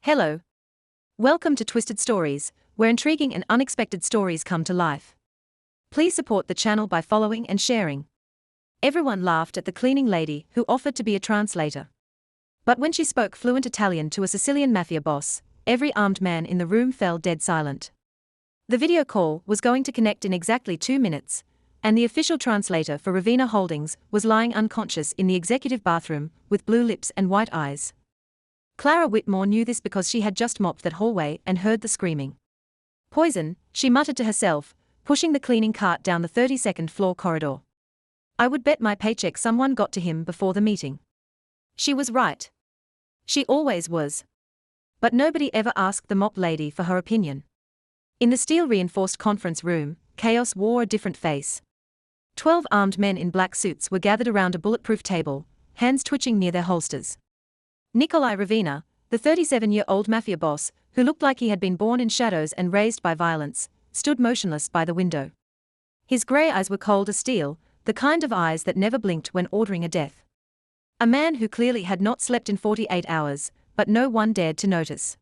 Hello. Welcome to Twisted Stories, where intriguing and unexpected stories come to life. Please support the channel by following and sharing. Everyone laughed at the cleaning lady who offered to be a translator. But when she spoke fluent Italian to a Sicilian mafia boss, every armed man in the room fell dead silent. The video call was going to connect in exactly 2 minutes, and the official translator for Ravenna Holdings was lying unconscious in the executive bathroom with blue lips and white eyes. Clara Whitmore knew this because she had just mopped that hallway and heard the screaming. Poison, she muttered to herself, pushing the cleaning cart down the 32nd floor corridor. I would bet my paycheck someone got to him before the meeting. She was right. She always was. But nobody ever asked the mop lady for her opinion. In the steel-reinforced conference room, chaos wore a different face. 12 armed men in black suits were gathered around a bulletproof table, hands twitching near their holsters. Nikolai Ravenna, the 37-year-old mafia boss, who looked like he had been born in shadows and raised by violence, stood motionless by the window. His grey eyes were cold as steel, the kind of eyes that never blinked when ordering a death. A man who clearly had not slept in 48 hours, but no one dared to notice.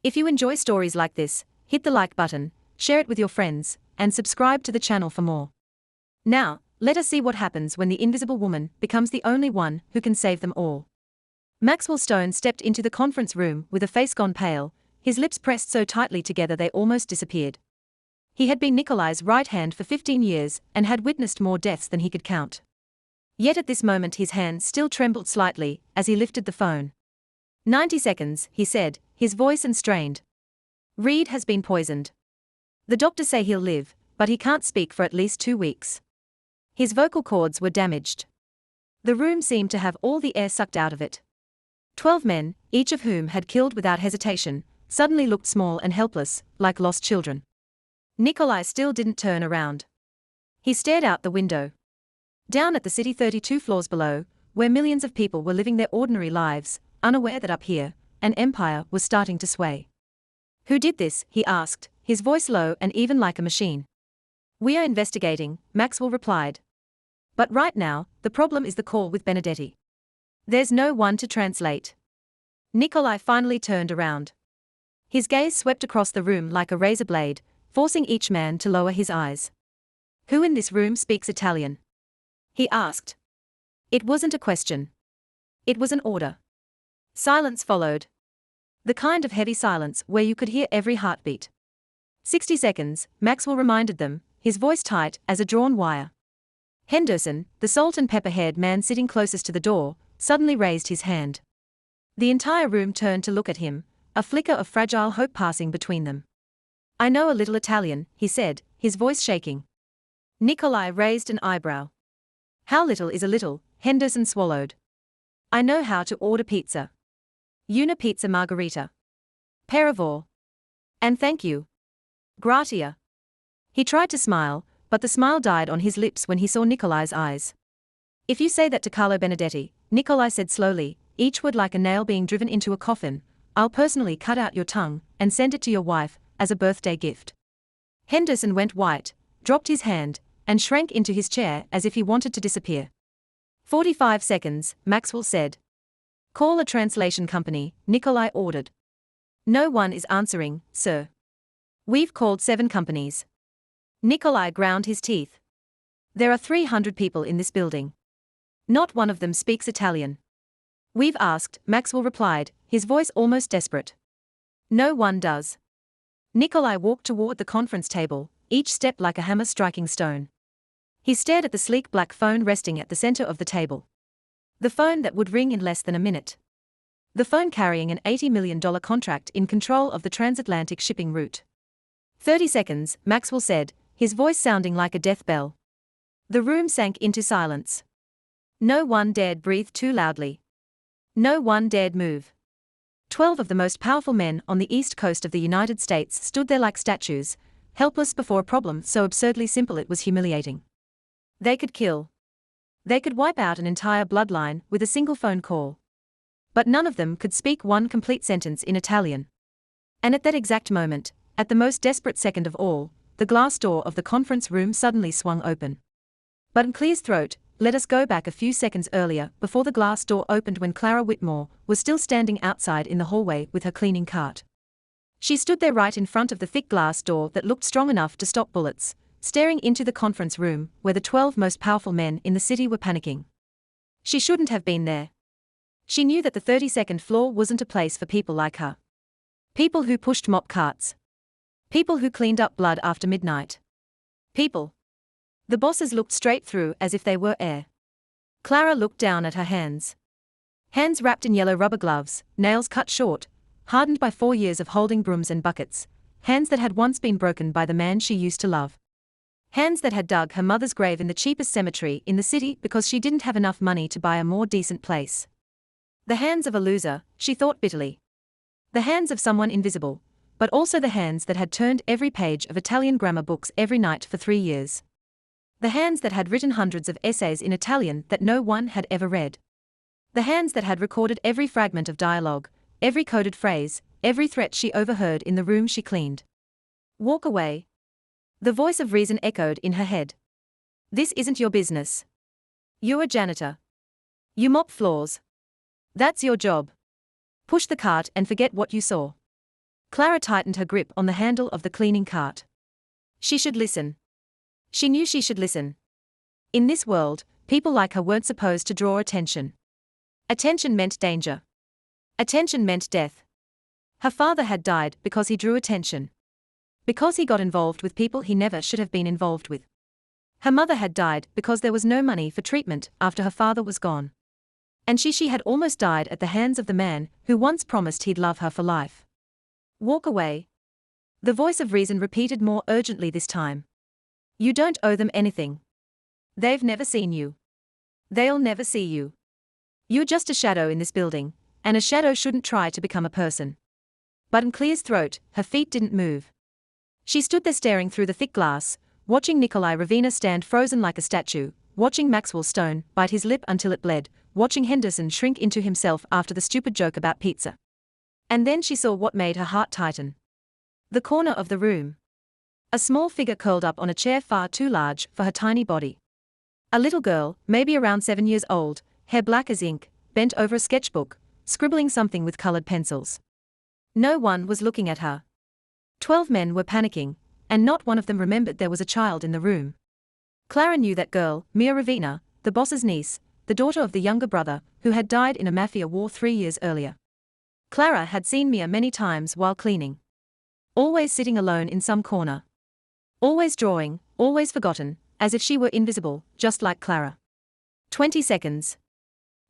If you enjoy stories like this, hit the like button, share it with your friends, and subscribe to the channel for more. Now, let us see what happens when the invisible woman becomes the only one who can save them all. Maxwell Stone stepped into the conference room with a face gone pale, his lips pressed so tightly together they almost disappeared. He had been Nikolai's right hand for 15 years and had witnessed more deaths than he could count. Yet at this moment his hand still trembled slightly as he lifted the phone. 90 seconds, he said, his voice strained. Reed has been poisoned. The doctors say he'll live, but he can't speak for at least 2 weeks. His vocal cords were damaged. The room seemed to have all the air sucked out of it. 12 men, each of whom had killed without hesitation, suddenly looked small and helpless, like lost children. Nikolai still didn't turn around. He stared out the window. Down at the city 32 floors below, where millions of people were living their ordinary lives, unaware that up here, an empire was starting to sway. Who did this? He asked, his voice low and even like a machine. We are investigating, Maxwell replied. But right now, the problem is the call with Benedetti. There's no one to translate. Nikolai finally turned around. His gaze swept across the room like a razor blade, forcing each man to lower his eyes. Who in this room speaks Italian? He asked. It wasn't a question. It was an order. Silence followed. The kind of heavy silence where you could hear every heartbeat. 60 seconds, Maxwell reminded them, his voice tight as a drawn wire. Henderson, the salt and pepper-haired man sitting closest to the door, suddenly raised his hand. The entire room turned to look at him, a flicker of fragile hope passing between them. I know a little Italian, he said, his voice shaking. Nikolai raised an eyebrow. How little is a little? Henderson swallowed. I know how to order pizza. Una pizza margherita. Per favore. And thank you. Gratia. He tried to smile, but the smile died on his lips when he saw Nikolai's eyes. If you say that to Carlo Benedetti, Nikolai said slowly, each word like a nail being driven into a coffin, I'll personally cut out your tongue and send it to your wife as a birthday gift. Henderson went white, dropped his hand, and shrank into his chair as if he wanted to disappear. 45 seconds, Maxwell said. Call a translation company, Nikolai ordered. No one is answering, sir. We've called 7 companies. Nikolai ground his teeth. There are 300 people in this building. Not one of them speaks Italian. We've asked, Maxwell replied, his voice almost desperate. No one does. Nikolai walked toward the conference table, each step like a hammer striking stone. He stared at the sleek black phone resting at the center of the table. The phone that would ring in less than a minute. The phone carrying an $80 million contract in control of the transatlantic shipping route. 30 seconds, Maxwell said, his voice sounding like a death bell. The room sank into silence. No one dared breathe too loudly. No one dared move. 12 of the most powerful men on the east coast of the United States stood there like statues, helpless before a problem so absurdly simple it was humiliating. They could kill. They could wipe out an entire bloodline with a single phone call. But none of them could speak one complete sentence in Italian. And at that exact moment, at the most desperate second of all, the glass door of the conference room suddenly swung open. But in Clear's throat, let us go back a few seconds earlier before the glass door opened when Clara Whitmore was still standing outside in the hallway with her cleaning cart. She stood there right in front of the thick glass door that looked strong enough to stop bullets, staring into the conference room where the 12 most powerful men in the city were panicking. She shouldn't have been there. She knew that the 32nd floor wasn't a place for people like her. People who pushed mop carts. People who cleaned up blood after midnight. People. The bosses looked straight through as if they were air. Clara looked down at her hands. Hands wrapped in yellow rubber gloves, nails cut short, hardened by 4 years of holding brooms and buckets, hands that had once been broken by the man she used to love. Hands that had dug her mother's grave in the cheapest cemetery in the city because she didn't have enough money to buy a more decent place. The hands of a loser, she thought bitterly. The hands of someone invisible, but also the hands that had turned every page of Italian grammar books every night for 3 years. The hands that had written hundreds of essays in Italian that no one had ever read. The hands that had recorded every fragment of dialogue, every coded phrase, every threat she overheard in the room she cleaned. Walk away. The voice of reason echoed in her head. This isn't your business. You're a janitor. You mop floors. That's your job. Push the cart and forget what you saw. Clara tightened her grip on the handle of the cleaning cart. She should listen. She knew she should listen. In this world, people like her weren't supposed to draw attention. Attention meant danger. Attention meant death. Her father had died because he drew attention. Because he got involved with people he never should have been involved with. Her mother had died because there was no money for treatment after her father was gone. And she had almost died at the hands of the man who once promised he'd love her for life. Walk away. The voice of reason repeated more urgently this time. You don't owe them anything. They've never seen you. They'll never see you. You're just a shadow in this building, and a shadow shouldn't try to become a person. But in Clear's throat, her feet didn't move. She stood there staring through the thick glass, watching Nikolai Ravina stand frozen like a statue, watching Maxwell Stone bite his lip until it bled, watching Henderson shrink into himself after the stupid joke about pizza. And then she saw what made her heart tighten. The corner of the room. A small figure curled up on a chair far too large for her tiny body. A little girl, maybe around 7 years old, hair black as ink, bent over a sketchbook, scribbling something with colored pencils. No one was looking at her. 12 men were panicking, and not one of them remembered there was a child in the room. Clara knew that girl, Mia Ravina, the boss's niece, the daughter of the younger brother, who had died in a mafia war 3 years earlier. Clara had seen Mia many times while cleaning. Always sitting alone in some corner. Always drawing, always forgotten, as if she were invisible, just like Clara. 20 seconds.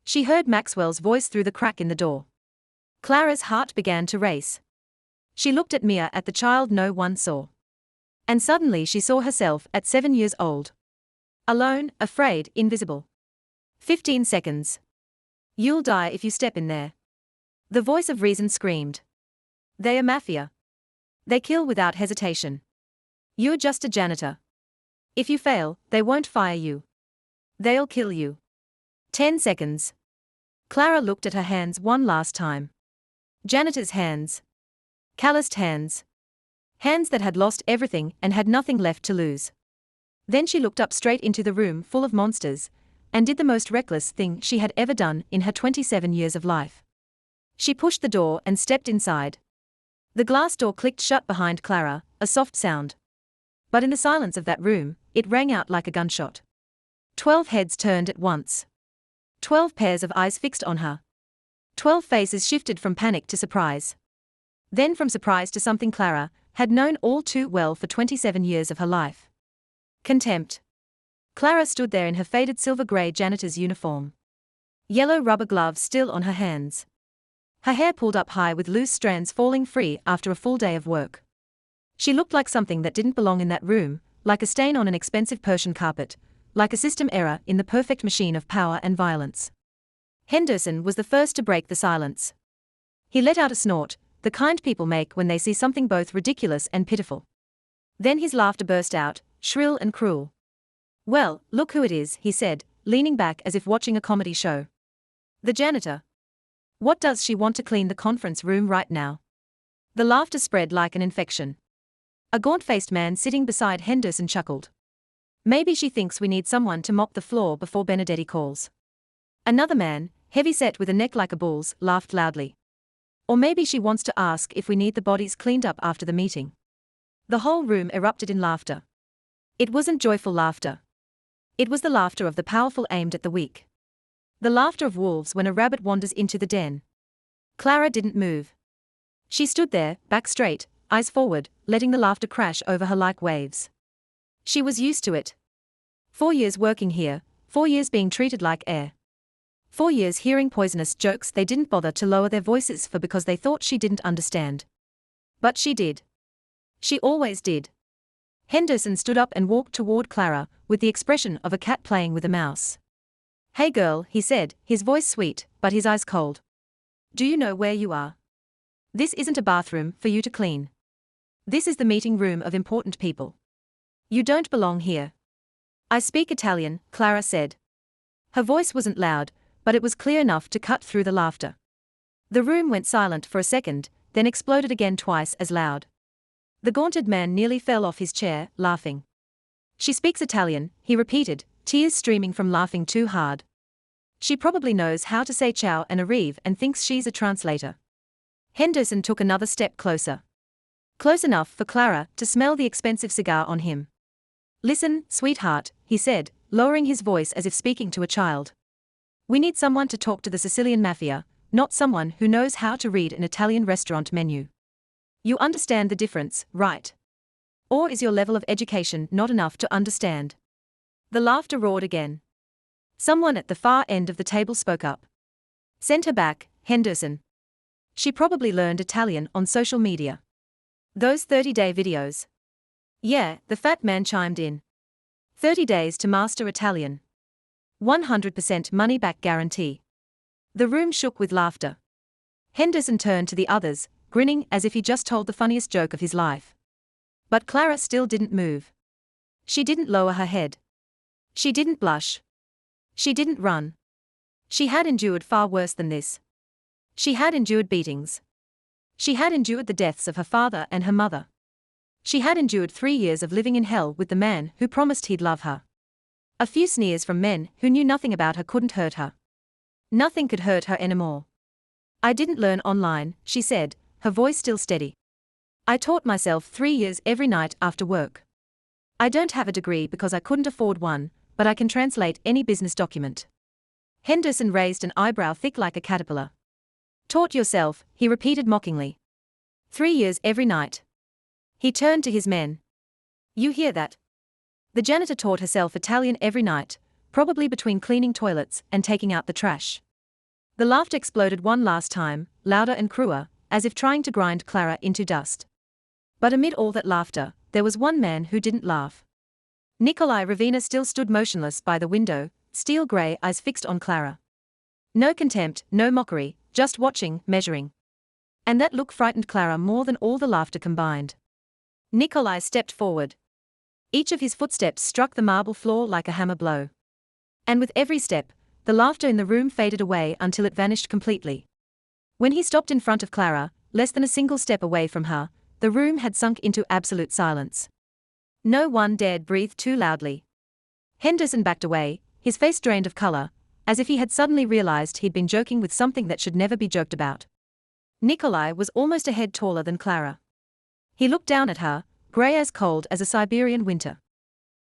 She heard Maxwell's voice through the crack in the door. Clara's heart began to race. She looked at Mia, at the child no one saw. And suddenly she saw herself at 7 years old. Alone, afraid, invisible. 15 seconds. You'll die if you step in there. The voice of reason screamed. They are mafia. They kill without hesitation. You're just a janitor. If you fail, they won't fire you. They'll kill you. 10 seconds. Clara looked at her hands one last time. Janitor's hands. Calloused hands. Hands that had lost everything and had nothing left to lose. Then she looked up straight into the room full of monsters, and did the most reckless thing she had ever done in her 27 years of life. She pushed the door and stepped inside. The glass door clicked shut behind Clara, a soft sound. But in the silence of that room, it rang out like a gunshot. 12 heads turned at once. 12 pairs of eyes fixed on her. 12 faces shifted from panic to surprise. Then from surprise to something Clara had known all too well for 27 years of her life. Contempt. Clara stood there in her faded silver-grey janitor's uniform. Yellow rubber gloves still on her hands. Her hair pulled up high with loose strands falling free after a full day of work. She looked like something that didn't belong in that room, like a stain on an expensive Persian carpet, like a system error in the perfect machine of power and violence. Henderson was the first to break the silence. He let out a snort, the kind people make when they see something both ridiculous and pitiful. Then his laughter burst out, shrill and cruel. Well, look who it is, he said, leaning back as if watching a comedy show. The janitor. What does she want to clean the conference room right now? The laughter spread like an infection. A gaunt-faced man sitting beside Henderson chuckled. Maybe she thinks we need someone to mop the floor before Benedetti calls. Another man, heavy-set with a neck like a bull's, laughed loudly. Or maybe she wants to ask if we need the bodies cleaned up after the meeting. The whole room erupted in laughter. It wasn't joyful laughter. It was the laughter of the powerful aimed at the weak. The laughter of wolves when a rabbit wanders into the den. Clara didn't move. She stood there, back straight, eyes forward, letting the laughter crash over her like waves. She was used to it. 4 years working here, 4 years being treated like air. 4 years hearing poisonous jokes they didn't bother to lower their voices for because they thought she didn't understand. But she did. She always did. Henderson stood up and walked toward Clara, with the expression of a cat playing with a mouse. "Hey girl," he said, his voice sweet, but his eyes cold. "Do you know where you are? This isn't a bathroom for you to clean. This is the meeting room of important people. You don't belong here." "I speak Italian," Clara said. Her voice wasn't loud, but it was clear enough to cut through the laughter. The room went silent for a second, then exploded again twice as loud. The gaunted man nearly fell off his chair, laughing. "She speaks Italian," he repeated, tears streaming from laughing too hard. "She probably knows how to say ciao and arrive and thinks she's a translator." Henderson took another step closer. Close enough for Clara to smell the expensive cigar on him. "Listen, sweetheart," he said, lowering his voice as if speaking to a child. "We need someone to talk to the Sicilian mafia, not someone who knows how to read an Italian restaurant menu. You understand the difference, right? Or is your level of education not enough to understand?" The laughter roared again. Someone at the far end of the table spoke up. "Send her back, Henderson. She probably learned Italian on social media. Those 30-day videos." "Yeah," the fat man chimed in. 30 days to master Italian. 100% money-back guarantee." The room shook with laughter. Henderson turned to the others, grinning as if he just told the funniest joke of his life. But Clara still didn't move. She didn't lower her head. She didn't blush. She didn't run. She had endured far worse than this. She had endured beatings. She had endured the deaths of her father and her mother. She had endured 3 years of living in hell with the man who promised he'd love her. A few sneers from men who knew nothing about her couldn't hurt her. Nothing could hurt her anymore. "I didn't learn online," she said, her voice still steady. "I taught myself 3 years every night after work. I don't have a degree because I couldn't afford one, but I can translate any business document." Henderson raised an eyebrow thick like a caterpillar. "Taught yourself," he repeated mockingly. 3 years every night." He turned to his men. "You hear that? The janitor taught herself Italian every night, probably between cleaning toilets and taking out the trash." The laughter exploded one last time, louder and crueler, as if trying to grind Clara into dust. But amid all that laughter, there was one man who didn't laugh. Nikolai Ravina still stood motionless by the window, steel-grey eyes fixed on Clara. No contempt, no mockery, just watching, measuring. And that look frightened Clara more than all the laughter combined. Nikolai stepped forward. Each of his footsteps struck the marble floor like a hammer blow. And with every step, the laughter in the room faded away until it vanished completely. When he stopped in front of Clara, less than a single step away from her, the room had sunk into absolute silence. No one dared breathe too loudly. Henderson backed away, his face drained of color, as if he had suddenly realized he'd been joking with something that should never be joked about. Nikolai was almost a head taller than Clara. He looked down at her, grey as cold as a Siberian winter.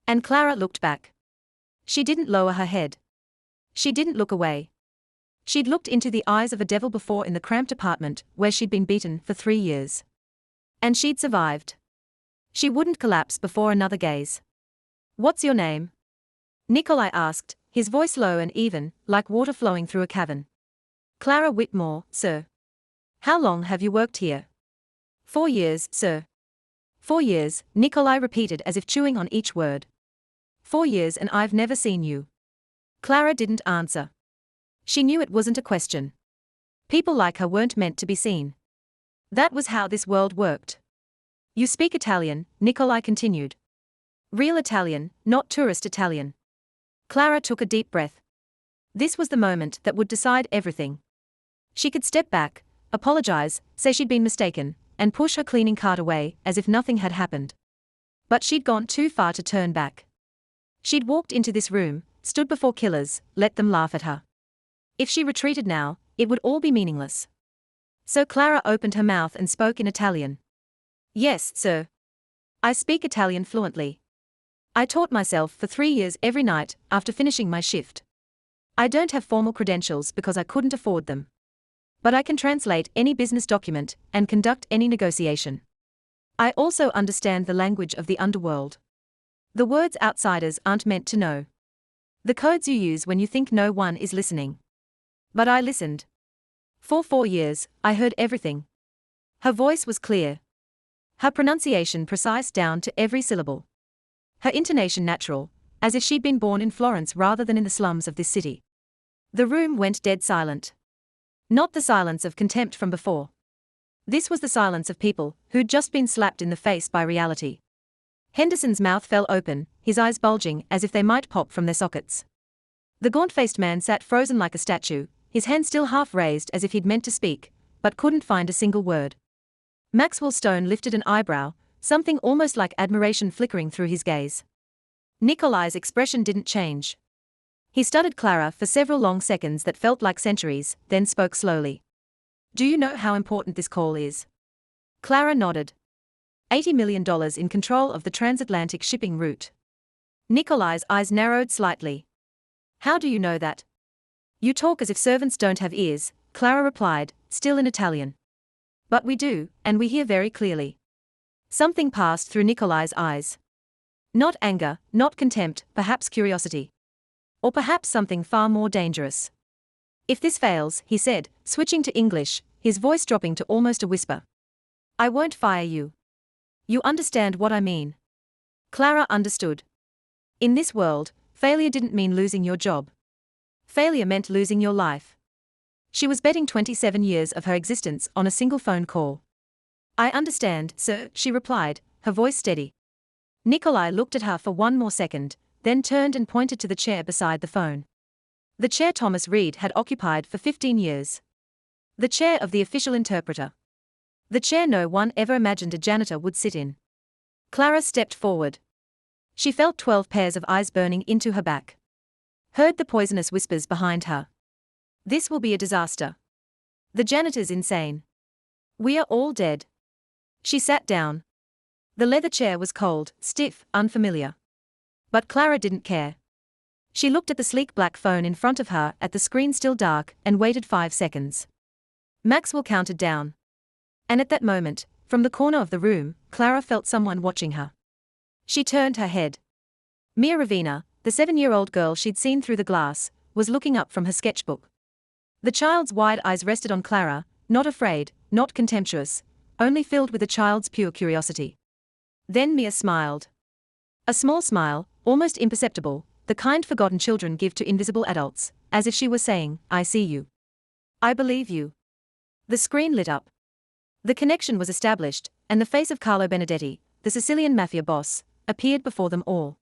And Clara looked back. She didn't lower her head. She didn't look away. She'd looked into the eyes of a devil before in the cramped apartment where she'd been beaten for 3 years. And she'd survived. She wouldn't collapse before another gaze. "What's your name?" Nikolai asked, his voice low and even, like water flowing through a cavern. "Clara Whitmore, sir." "How long have you worked here?" 4 years, sir." 4 years, Nikolai repeated as if chewing on each word. 4 years and I've never seen you." Clara didn't answer. She knew it wasn't a question. People like her weren't meant to be seen. That was how this world worked. "You speak Italian," Nikolai continued. "Real Italian, not tourist Italian." Clara took a deep breath. This was the moment that would decide everything. She could step back, apologize, say she'd been mistaken, and push her cleaning cart away as if nothing had happened. But she'd gone too far to turn back. She'd walked into this room, stood before killers, let them laugh at her. If she retreated now, it would all be meaningless. So Clara opened her mouth and spoke in Italian. Yes, sir. I speak Italian fluently. I taught myself for 3 years every night after finishing my shift. I don't have formal credentials because I couldn't afford them. But I can translate any business document and conduct any negotiation. I also understand the language of the underworld. The words outsiders aren't meant to know. The codes you use when you think no one is listening. But I listened. For 4 years, I heard everything. Her voice was clear. Her pronunciation precise down to every syllable. Her intonation natural, as if she'd been born in Florence rather than in the slums of this city. The room went dead silent. Not the silence of contempt from before. This was the silence of people who'd just been slapped in the face by reality. Henderson's mouth fell open, his eyes bulging as if they might pop from their sockets. The gaunt-faced man sat frozen like a statue, his hand still half raised as if he'd meant to speak, but couldn't find a single word. Maxwell Stone lifted an eyebrow, something almost like admiration flickering through his gaze. Nikolai's expression didn't change. He studied Clara for several long seconds that felt like centuries, then spoke slowly. Do you know how important this call is? Clara nodded. $80 million in control of the transatlantic shipping route. Nikolai's eyes narrowed slightly. How do you know that? You talk as if servants don't have ears, Clara replied, still in Italian. But we do, and we hear very clearly. Something passed through Nikolai's eyes. Not anger, not contempt, perhaps curiosity. Or perhaps something far more dangerous. If this fails, he said, switching to English, his voice dropping to almost a whisper. I won't fire you. You understand what I mean. Clara understood. In this world, failure didn't mean losing your job. Failure meant losing your life. She was betting 27 years of her existence on a single phone call. I understand, sir, she replied, her voice steady. Nikolai looked at her for one more second, then turned and pointed to the chair beside the phone. The chair Thomas Reed had occupied for 15 years. The chair of the official interpreter. The chair no one ever imagined a janitor would sit in. Clara stepped forward. She felt 12 pairs of eyes burning into her back. Heard the poisonous whispers behind her. This will be a disaster. The janitor's insane. We are all dead. She sat down. The leather chair was cold, stiff, unfamiliar. But Clara didn't care. She looked at the sleek black phone in front of her, at the screen still dark, and waited 5 seconds. Maxwell counted down. And at that moment, from the corner of the room, Clara felt someone watching her. She turned her head. Mia Ravina, the 7-year-old girl she'd seen through the glass, was looking up from her sketchbook. The child's wide eyes rested on Clara, not afraid, not contemptuous, only filled with a child's pure curiosity. Then Mia smiled. A small smile, almost imperceptible, the kind forgotten children give to invisible adults, as if she were saying, I see you. I believe you. The screen lit up. The connection was established, and the face of Carlo Benedetti, the Sicilian mafia boss, appeared before them all.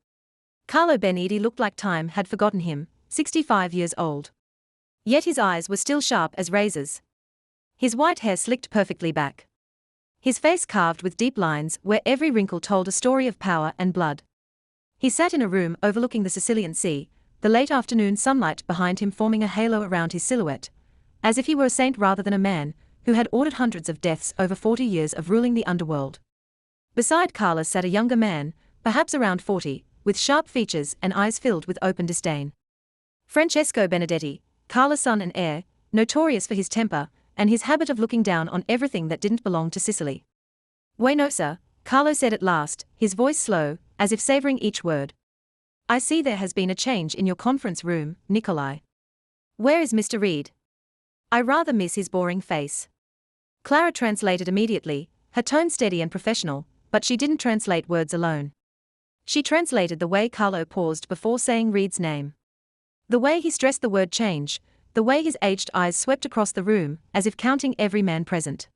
Carlo Benedetti looked like time had forgotten him, 65 years old. Yet his eyes were still sharp as razors. His white hair slicked perfectly back. His face carved with deep lines where every wrinkle told a story of power and blood. He sat in a room overlooking the Sicilian Sea, the late afternoon sunlight behind him forming a halo around his silhouette, as if he were a saint rather than a man who had ordered hundreds of deaths over 40 years of ruling the underworld. Beside Carla sat a younger man, perhaps around 40, with sharp features and eyes filled with open disdain. Francesco Benedetti, Carla's son and heir, notorious for his temper and his habit of looking down on everything that didn't belong to Sicily. Bueno, sir, Carlo said at last, his voice slow, as if savoring each word. I see there has been a change in your conference room, Nikolai. Where is Mr. Reed? I rather miss his boring face. Clara translated immediately, her tone steady and professional, but she didn't translate words alone. She translated the way Carlo paused before saying Reed's name. The way he stressed the word change, the way his aged eyes swept across the room, as if counting every man present.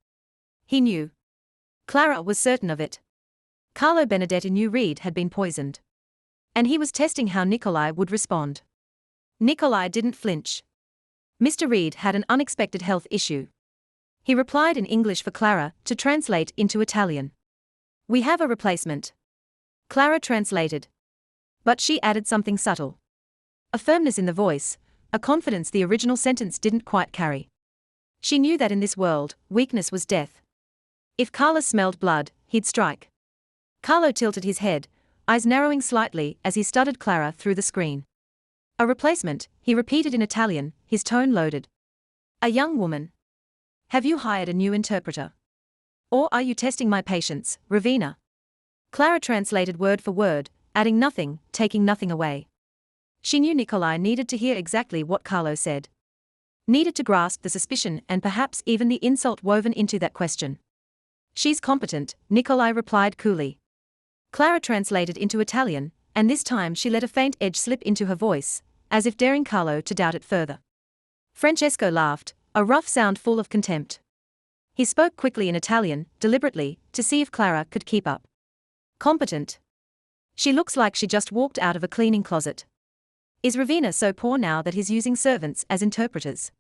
He knew. Clara was certain of it. Carlo Benedetti knew Reed had been poisoned. And he was testing how Nikolai would respond. Nikolai didn't flinch. Mr. Reed had an unexpected health issue. He replied in English for Clara to translate into Italian. We have a replacement. Clara translated. But she added something subtle. A firmness in the voice, a confidence the original sentence didn't quite carry. She knew that in this world, weakness was death. If Carlo smelled blood, he'd strike. Carlo tilted his head, eyes narrowing slightly as he studied Clara through the screen. A replacement, he repeated in Italian, his tone loaded. A young woman. Have you hired a new interpreter? Or are you testing my patience, Ravina? Clara translated word for word, adding nothing, taking nothing away. She knew Nikolai needed to hear exactly what Carlo said. Needed to grasp the suspicion and perhaps even the insult woven into that question. She's competent, Nikolai replied coolly. Clara translated into Italian, and this time she let a faint edge slip into her voice, as if daring Carlo to doubt it further. Francesco laughed, a rough sound full of contempt. He spoke quickly in Italian, deliberately, to see if Clara could keep up. Competent. She looks like she just walked out of a cleaning closet. Is Ravina so poor now that he's using servants as interpreters?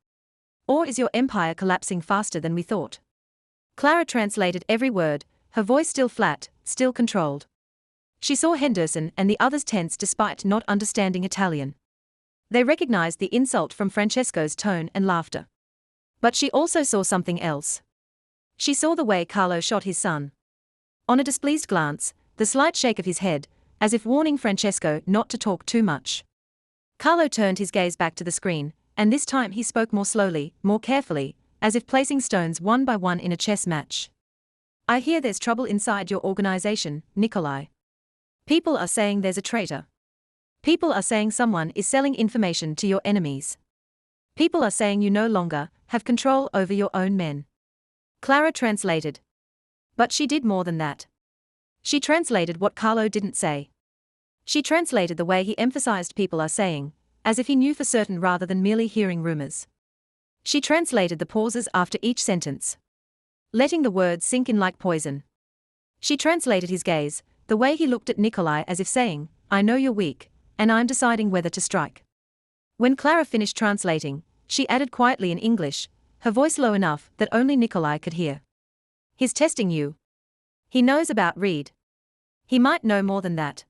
Or is your empire collapsing faster than we thought? Clara translated every word, her voice still flat, still controlled. She saw Henderson and the others tense despite not understanding Italian. They recognized the insult from Francesco's tone and laughter. But she also saw something else. She saw the way Carlo shot his son. On a displeased glance, the slight shake of his head, as if warning Francesco not to talk too much. Carlo turned his gaze back to the screen, and this time he spoke more slowly, more carefully, as if placing stones one by one in a chess match. I hear there's trouble inside your organization, Nikolai. People are saying there's a traitor. People are saying someone is selling information to your enemies. People are saying you no longer have control over your own men. Clara translated. But she did more than that. She translated what Carlo didn't say. She translated the way he emphasized people are saying, as if he knew for certain rather than merely hearing rumors. She translated the pauses after each sentence, letting the words sink in like poison. She translated his gaze, the way he looked at Nikolai as if saying, I know you're weak, and I'm deciding whether to strike. When Clara finished translating, she added quietly in English, her voice low enough that only Nikolai could hear. He's testing you. He knows about Reed. He might know more than that.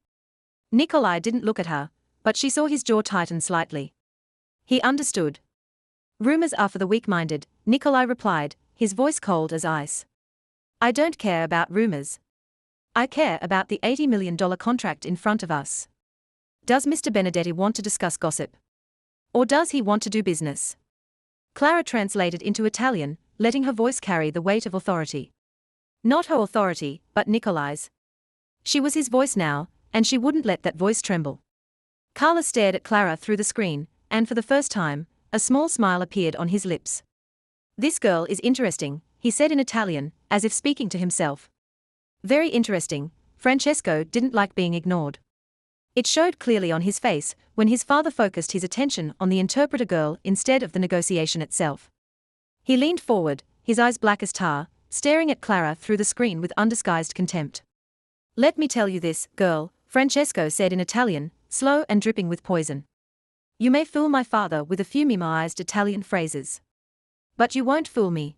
Nikolai didn't look at her, but she saw his jaw tighten slightly. He understood. Rumors are for the weak-minded, Nikolai replied, his voice cold as ice. I don't care about rumors. I care about the $80 million contract in front of us. Does Mr. Benedetti want to discuss gossip? Or does he want to do business? Clara translated into Italian, letting her voice carry the weight of authority. Not her authority, but Nikolai's. She was his voice now, and she wouldn't let that voice tremble. Carlo stared at Clara through the screen, and for the first time, a small smile appeared on his lips. This girl is interesting, he said in Italian, as if speaking to himself. Very interesting. Francesco didn't like being ignored. It showed clearly on his face when his father focused his attention on the interpreter girl instead of the negotiation itself. He leaned forward, his eyes black as tar, staring at Clara through the screen with undisguised contempt. Let me tell you this, girl, Francesco said in Italian, slow and dripping with poison. You may fool my father with a few memorized Italian phrases. But you won't fool me.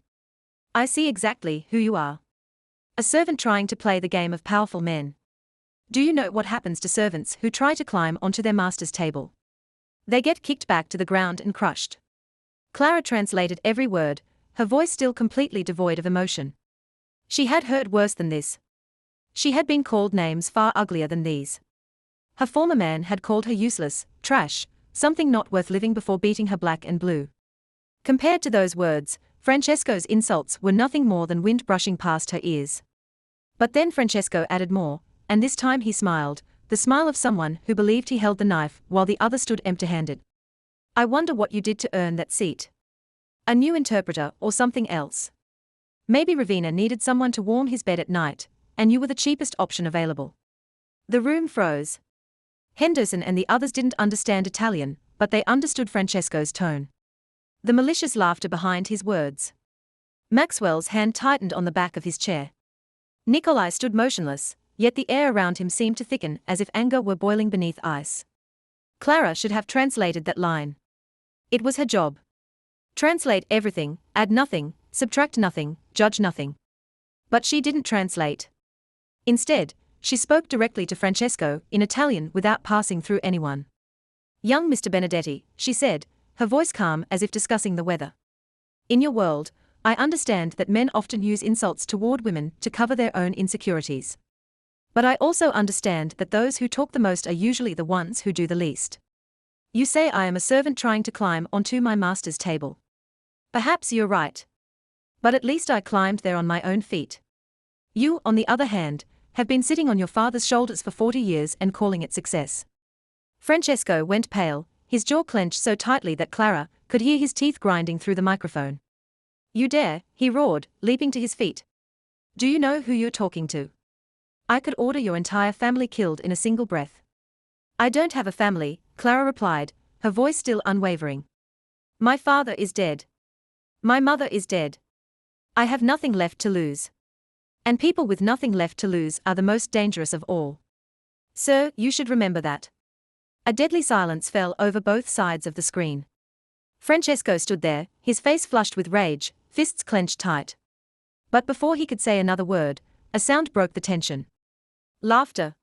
I see exactly who you are. A servant trying to play the game of powerful men. Do you know what happens to servants who try to climb onto their master's table? They get kicked back to the ground and crushed. Clara translated every word, her voice still completely devoid of emotion. She had heard worse than this. She had been called names far uglier than these. Her former man had called her useless, trash, something not worth living before beating her black and blue. Compared to those words, Francesco's insults were nothing more than wind brushing past her ears. But then Francesco added more, and this time he smiled, the smile of someone who believed he held the knife while the other stood empty-handed. I wonder what you did to earn that seat. A new interpreter or something else. Maybe Ravina needed someone to warm his bed at night, and you were the cheapest option available. The room froze. Henderson and the others didn't understand Italian, but they understood Francesco's tone. The malicious laughter behind his words. Maxwell's hand tightened on the back of his chair. Nikolai stood motionless, yet the air around him seemed to thicken as if anger were boiling beneath ice. Clara should have translated that line. It was her job. Translate everything, add nothing, subtract nothing, judge nothing. But she didn't translate. Instead, she spoke directly to Francesco in Italian without passing through anyone. "Young Mr. Benedetti," she said, her voice calm as if discussing the weather. "In your world, I understand that men often use insults toward women to cover their own insecurities. But I also understand that those who talk the most are usually the ones who do the least. You say I am a servant trying to climb onto my master's table. Perhaps you're right. But at least I climbed there on my own feet. You, on the other hand, have been sitting on your father's shoulders for 40 years and calling it success." Francesco went pale, his jaw clenched so tightly that Clara could hear his teeth grinding through the microphone. "You dare," he roared, leaping to his feet. "Do you know who you're talking to? I could order your entire family killed in a single breath." "I don't have a family," Clara replied, her voice still unwavering. "My father is dead. My mother is dead. I have nothing left to lose. And people with nothing left to lose are the most dangerous of all. Sir, you should remember that." A deadly silence fell over both sides of the screen. Francesco stood there, his face flushed with rage, fists clenched tight. But before he could say another word, a sound broke the tension. Laughter.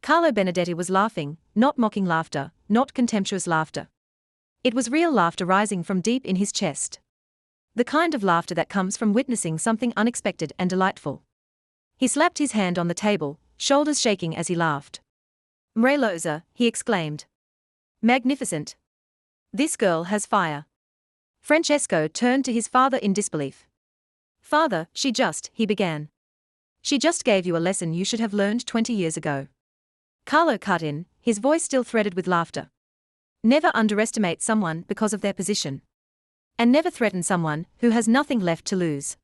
Carlo Benedetti was laughing, not mocking laughter, not contemptuous laughter. It was real laughter rising from deep in his chest. The kind of laughter that comes from witnessing something unexpected and delightful. He slapped his hand on the table, shoulders shaking as he laughed. "Mrelosa," he exclaimed. "Magnificent. This girl has fire." Francesco turned to his father in disbelief. "Father, he began. "She just gave you a lesson you should have learned 20 years ago." Carlo cut in, his voice still threaded with laughter. "Never underestimate someone because of their position. And never threaten someone who has nothing left to lose."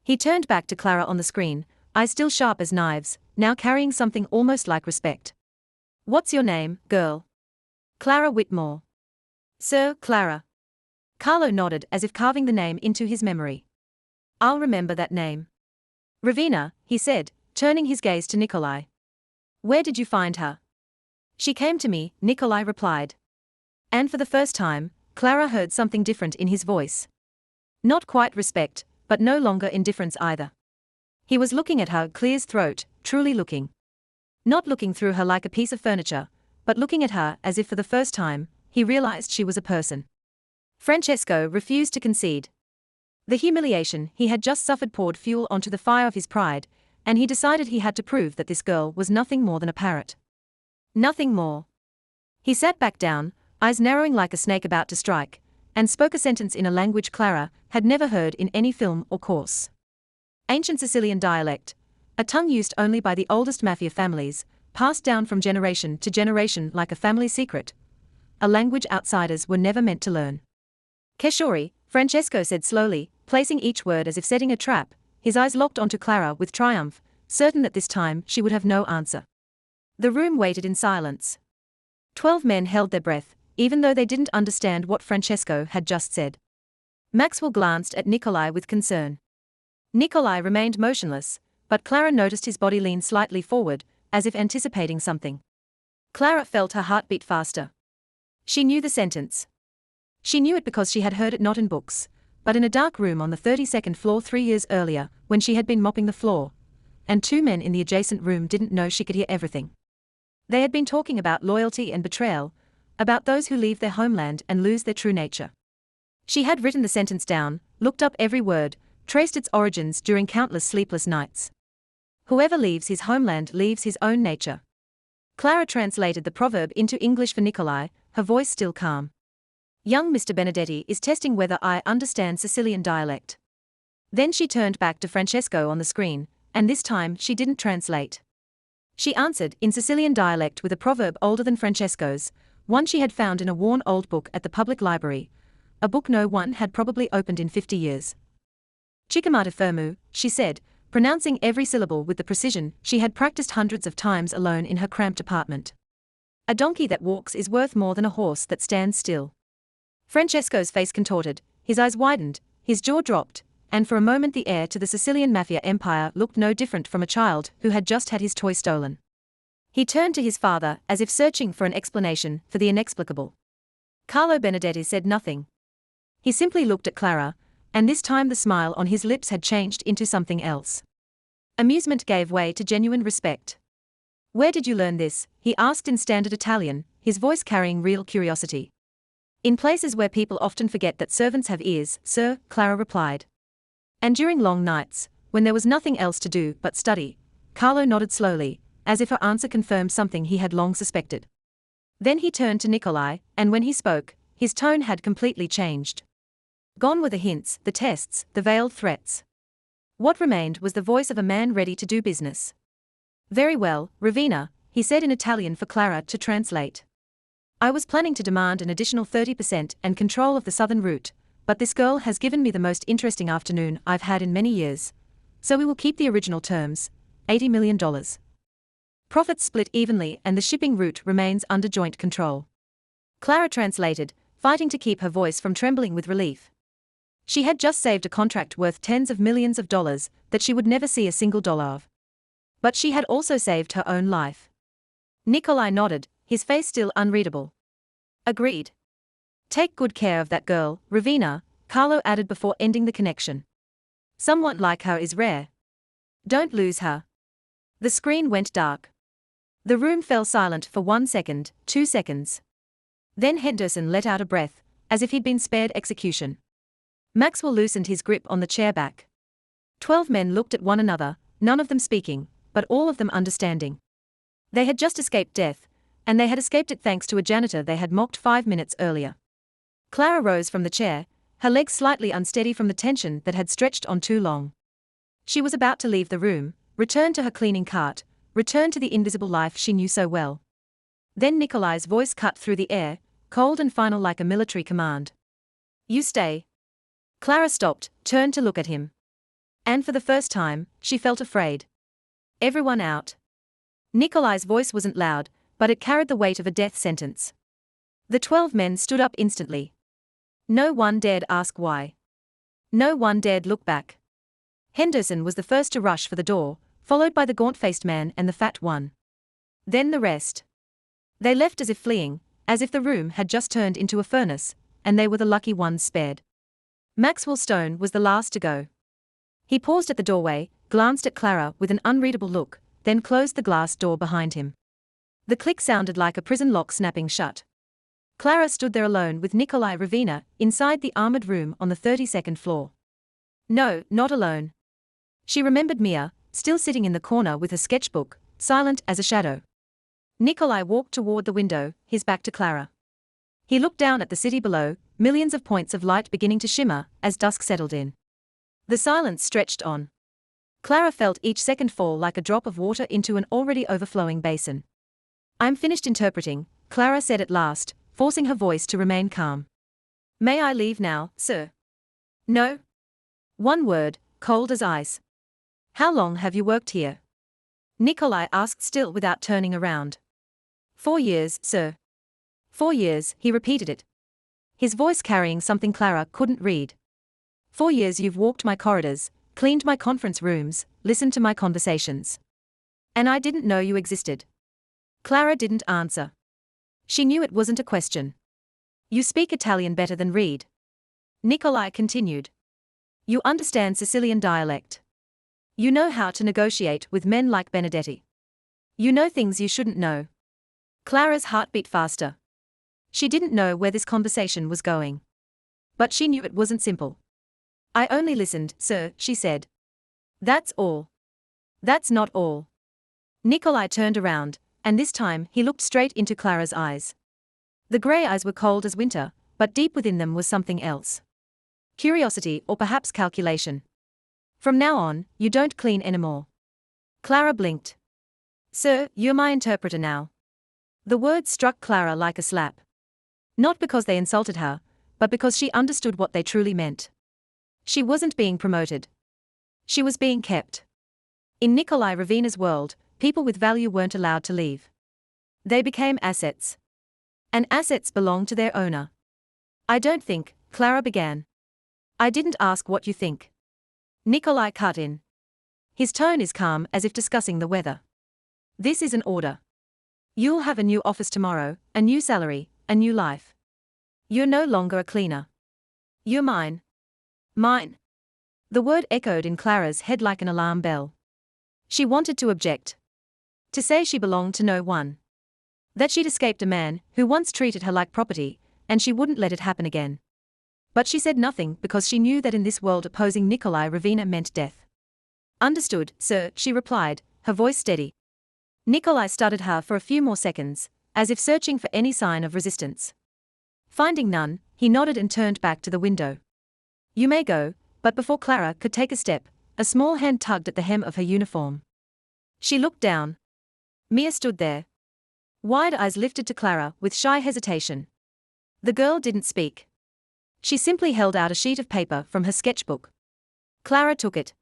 He turned back to Clara on the screen, eyes still sharp as knives, now carrying something almost like respect. "What's your name, girl?" "Clara Whitmore." "Sir, Clara." Carlo nodded as if carving the name into his memory. "I'll remember that name." "Ravina," he said, turning his gaze to Nikolai. "Where did you find her?" "She came to me," Nikolai replied. And for the first time, Clara heard something different in his voice. Not quite respect, but no longer indifference either. He was looking at her clear as throat, truly looking. Not looking through her like a piece of furniture, but looking at her as if for the first time, he realized she was a person. Francesco refused to concede. The humiliation he had just suffered poured fuel onto the fire of his pride, and he decided he had to prove that this girl was nothing more than a parrot. Nothing more. He sat back down, eyes narrowing like a snake about to strike, and spoke a sentence in a language Clara had never heard in any film or course. Ancient Sicilian dialect, a tongue used only by the oldest mafia families, passed down from generation to generation like a family secret. A language outsiders were never meant to learn. "Keshori," Francesco said slowly, placing each word as if setting a trap, his eyes locked onto Clara with triumph, certain that this time she would have no answer. The room waited in silence. 12 men held their breath, even though they didn't understand what Francesco had just said. Maxwell glanced at Nikolai with concern. Nikolai remained motionless, but Clara noticed his body lean slightly forward, as if anticipating something. Clara felt her heart beat faster. She knew the sentence. She knew it because she had heard it not in books, but in a dark room on the 32nd floor 3 years earlier, when she had been mopping the floor, and 2 men in the adjacent room didn't know she could hear everything. They had been talking about loyalty and betrayal, about those who leave their homeland and lose their true nature. She had written the sentence down, looked up every word, traced its origins during countless sleepless nights. Whoever leaves his homeland leaves his own nature. Clara translated the proverb into English for Nikolai, her voice still calm. "Young Mr. Benedetti is testing whether I understand Sicilian dialect." Then she turned back to Francesco on the screen, and this time she didn't translate. She answered in Sicilian dialect with a proverb older than Francesco's, one she had found in a worn old book at the public library, a book no one had probably opened in 50 years. "Chikamata fermu," she said, pronouncing every syllable with the precision she had practiced hundreds of times alone in her cramped apartment. "A donkey that walks is worth more than a horse that stands still." Francesco's face contorted, his eyes widened, his jaw dropped, and for a moment the heir to the Sicilian mafia empire looked no different from a child who had just had his toy stolen. He turned to his father as if searching for an explanation for the inexplicable. Carlo Benedetti said nothing. He simply looked at Clara, and this time the smile on his lips had changed into something else. Amusement gave way to genuine respect. Where did you learn this? He asked in standard Italian, his voice carrying real curiosity. In places where people often forget that servants have ears, sir, Clara replied. And during long nights, when there was nothing else to do but study, Carlo nodded slowly, as if her answer confirmed something he had long suspected. Then he turned to Nikolai, and when he spoke, his tone had completely changed. Gone were the hints, the tests, the veiled threats. What remained was the voice of a man ready to do business. Very well, Ravina, he said in Italian for Clara to translate. I was planning to demand an additional 30% and control of the southern route, but this girl has given me the most interesting afternoon I've had in many years. So we will keep the original terms, $80 million. Profits split evenly and the shipping route remains under joint control. Clara translated, fighting to keep her voice from trembling with relief. She had just saved a contract worth tens of millions of dollars that she would never see a single dollar of. But she had also saved her own life. Nikolai nodded, his face still unreadable. Agreed. Take good care of that girl, Ravina, Carlo added before ending the connection. Someone like her is rare. Don't lose her. The screen went dark. The room fell silent for 1 second, 2 seconds. Then Henderson let out a breath, as if he'd been spared execution. Maxwell loosened his grip on the chair back. 12 men looked at one another, none of them speaking, but all of them understanding. They had just escaped death, and they had escaped it thanks to a janitor they had mocked 5 minutes earlier. Clara rose from the chair, her legs slightly unsteady from the tension that had stretched on too long. She was about to leave the room, return to her cleaning cart, return to the invisible life she knew so well. Then Nikolai's voice cut through the air, cold and final like a military command. You stay. Clara stopped, turned to look at him. And for the first time, she felt afraid. Everyone out. Nikolai's voice wasn't loud, but it carried the weight of a death sentence. The 12 men stood up instantly. No one dared ask why. No one dared look back. Henderson was the first to rush for the door, followed by the gaunt-faced man and the fat one. Then the rest. They left as if fleeing, as if the room had just turned into a furnace, and they were the lucky ones spared. Maxwell Stone was the last to go. He paused at the doorway, glanced at Clara with an unreadable look, then closed the glass door behind him. The click sounded like a prison lock snapping shut. Clara stood there alone with Nikolai Ravina, inside the armored room on the 32nd floor. No, not alone. She remembered Mia, still sitting in the corner with her sketchbook, silent as a shadow. Nikolai walked toward the window, his back to Clara. He looked down at the city below, millions of points of light beginning to shimmer as dusk settled in. The silence stretched on. Clara felt each second fall like a drop of water into an already overflowing basin. I'm finished interpreting, Clara said at last, forcing her voice to remain calm. May I leave now, sir? No. One word, cold as ice. How long have you worked here? Nikolai asked, still without turning around. 4 years, sir. 4 years, he repeated it. His voice carrying something Clara couldn't read. 4 years you've walked my corridors, cleaned my conference rooms, listened to my conversations. And I didn't know you existed. Clara didn't answer. She knew it wasn't a question. You speak Italian better than read. Nikolai continued. You understand Sicilian dialect. You know how to negotiate with men like Benedetti. You know things you shouldn't know. Clara's heart beat faster. She didn't know where this conversation was going. But she knew it wasn't simple. I only listened, sir, she said. That's all. That's not all. Nikolai turned around, and this time he looked straight into Clara's eyes. The grey eyes were cold as winter, but deep within them was something else. Curiosity or perhaps calculation. From now on, you don't clean anymore. Clara blinked. Sir, you're my interpreter now. The words struck Clara like a slap. Not because they insulted her, but because she understood what they truly meant. She wasn't being promoted. She was being kept. In Nikolai Ravina's world, people with value weren't allowed to leave. They became assets. And assets belonged to their owner. I don't think, Clara began. I didn't ask what you think. Nikolai cut in. His tone is calm as if discussing the weather. This is an order. You'll have a new office tomorrow, a new salary, a new life. You're no longer a cleaner. You're mine. Mine. The word echoed in Clara's head like an alarm bell. She wanted to object. To say she belonged to no one. That she'd escaped a man who once treated her like property, and she wouldn't let it happen again. But she said nothing because she knew that in this world opposing Nikolai Ravina meant death. Understood, sir, she replied, her voice steady. Nikolai studied her for a few more seconds, as if searching for any sign of resistance. Finding none, he nodded and turned back to the window. You may go, but before Clara could take a step, a small hand tugged at the hem of her uniform. She looked down. Mia stood there. Wide eyes lifted to Clara with shy hesitation. The girl didn't speak. She simply held out a sheet of paper from her sketchbook. Clara took it.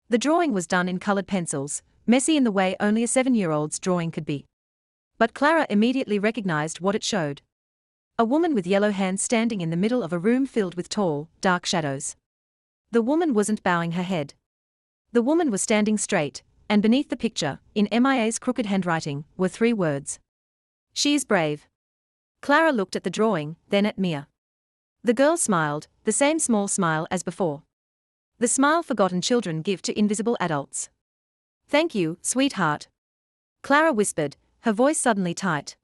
The drawing was done in colored pencils, messy in the way only a 7-year-old's drawing could be. But Clara immediately recognized what it showed. A woman with yellow hands standing in the middle of a room filled with tall, dark shadows. The woman wasn't bowing her head. The woman was standing straight, and beneath the picture, in Mia's crooked handwriting, were 3 words. She is brave. Clara looked at the drawing, then at Mia. The girl smiled, the same small smile as before. The smile forgotten children give to invisible adults. Thank you, sweetheart. Clara whispered, her voice suddenly tight.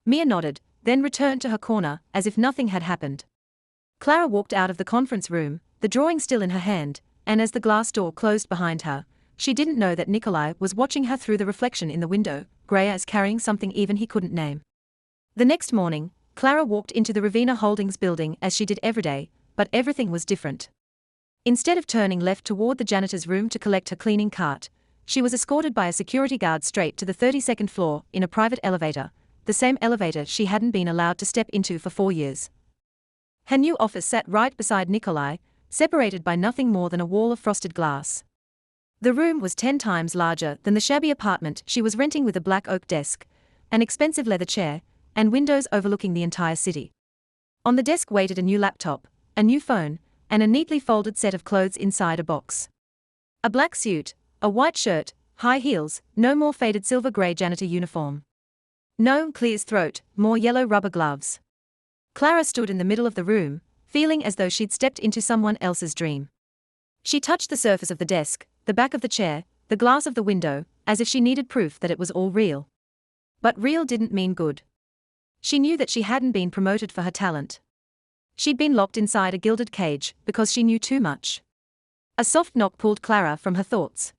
Mia nodded, then returned to her corner, as if nothing had happened. Clara walked out of the conference room, the drawing still in her hand, and as the glass door closed behind her, she didn't know that Nikolai was watching her through the reflection in the window, grey as carrying something even he couldn't name. The next morning, Clara walked into the Ravina Holdings building as she did every day, but everything was different. Instead of turning left toward the janitor's room to collect her cleaning cart, she was escorted by a security guard straight to the 32nd floor in a private elevator, the same elevator she hadn't been allowed to step into for 4 years. Her new office sat right beside Nikolai, separated by nothing more than a wall of frosted glass. The room was 10 times larger than the shabby apartment she was renting, with a black oak desk, an expensive leather chair, and windows overlooking the entire city. On the desk waited a new laptop, a new phone, and a neatly folded set of clothes inside a box. A black suit, a white shirt, high heels, no more faded silver-grey janitor uniform. No clear's throat, more yellow rubber gloves. Clara stood in the middle of the room, feeling as though she'd stepped into someone else's dream. She touched the surface of the desk, the back of the chair, the glass of the window, as if she needed proof that it was all real. But real didn't mean good. She knew that she hadn't been promoted for her talent. She'd been locked inside a gilded cage because she knew too much. A soft knock pulled Clara from her thoughts.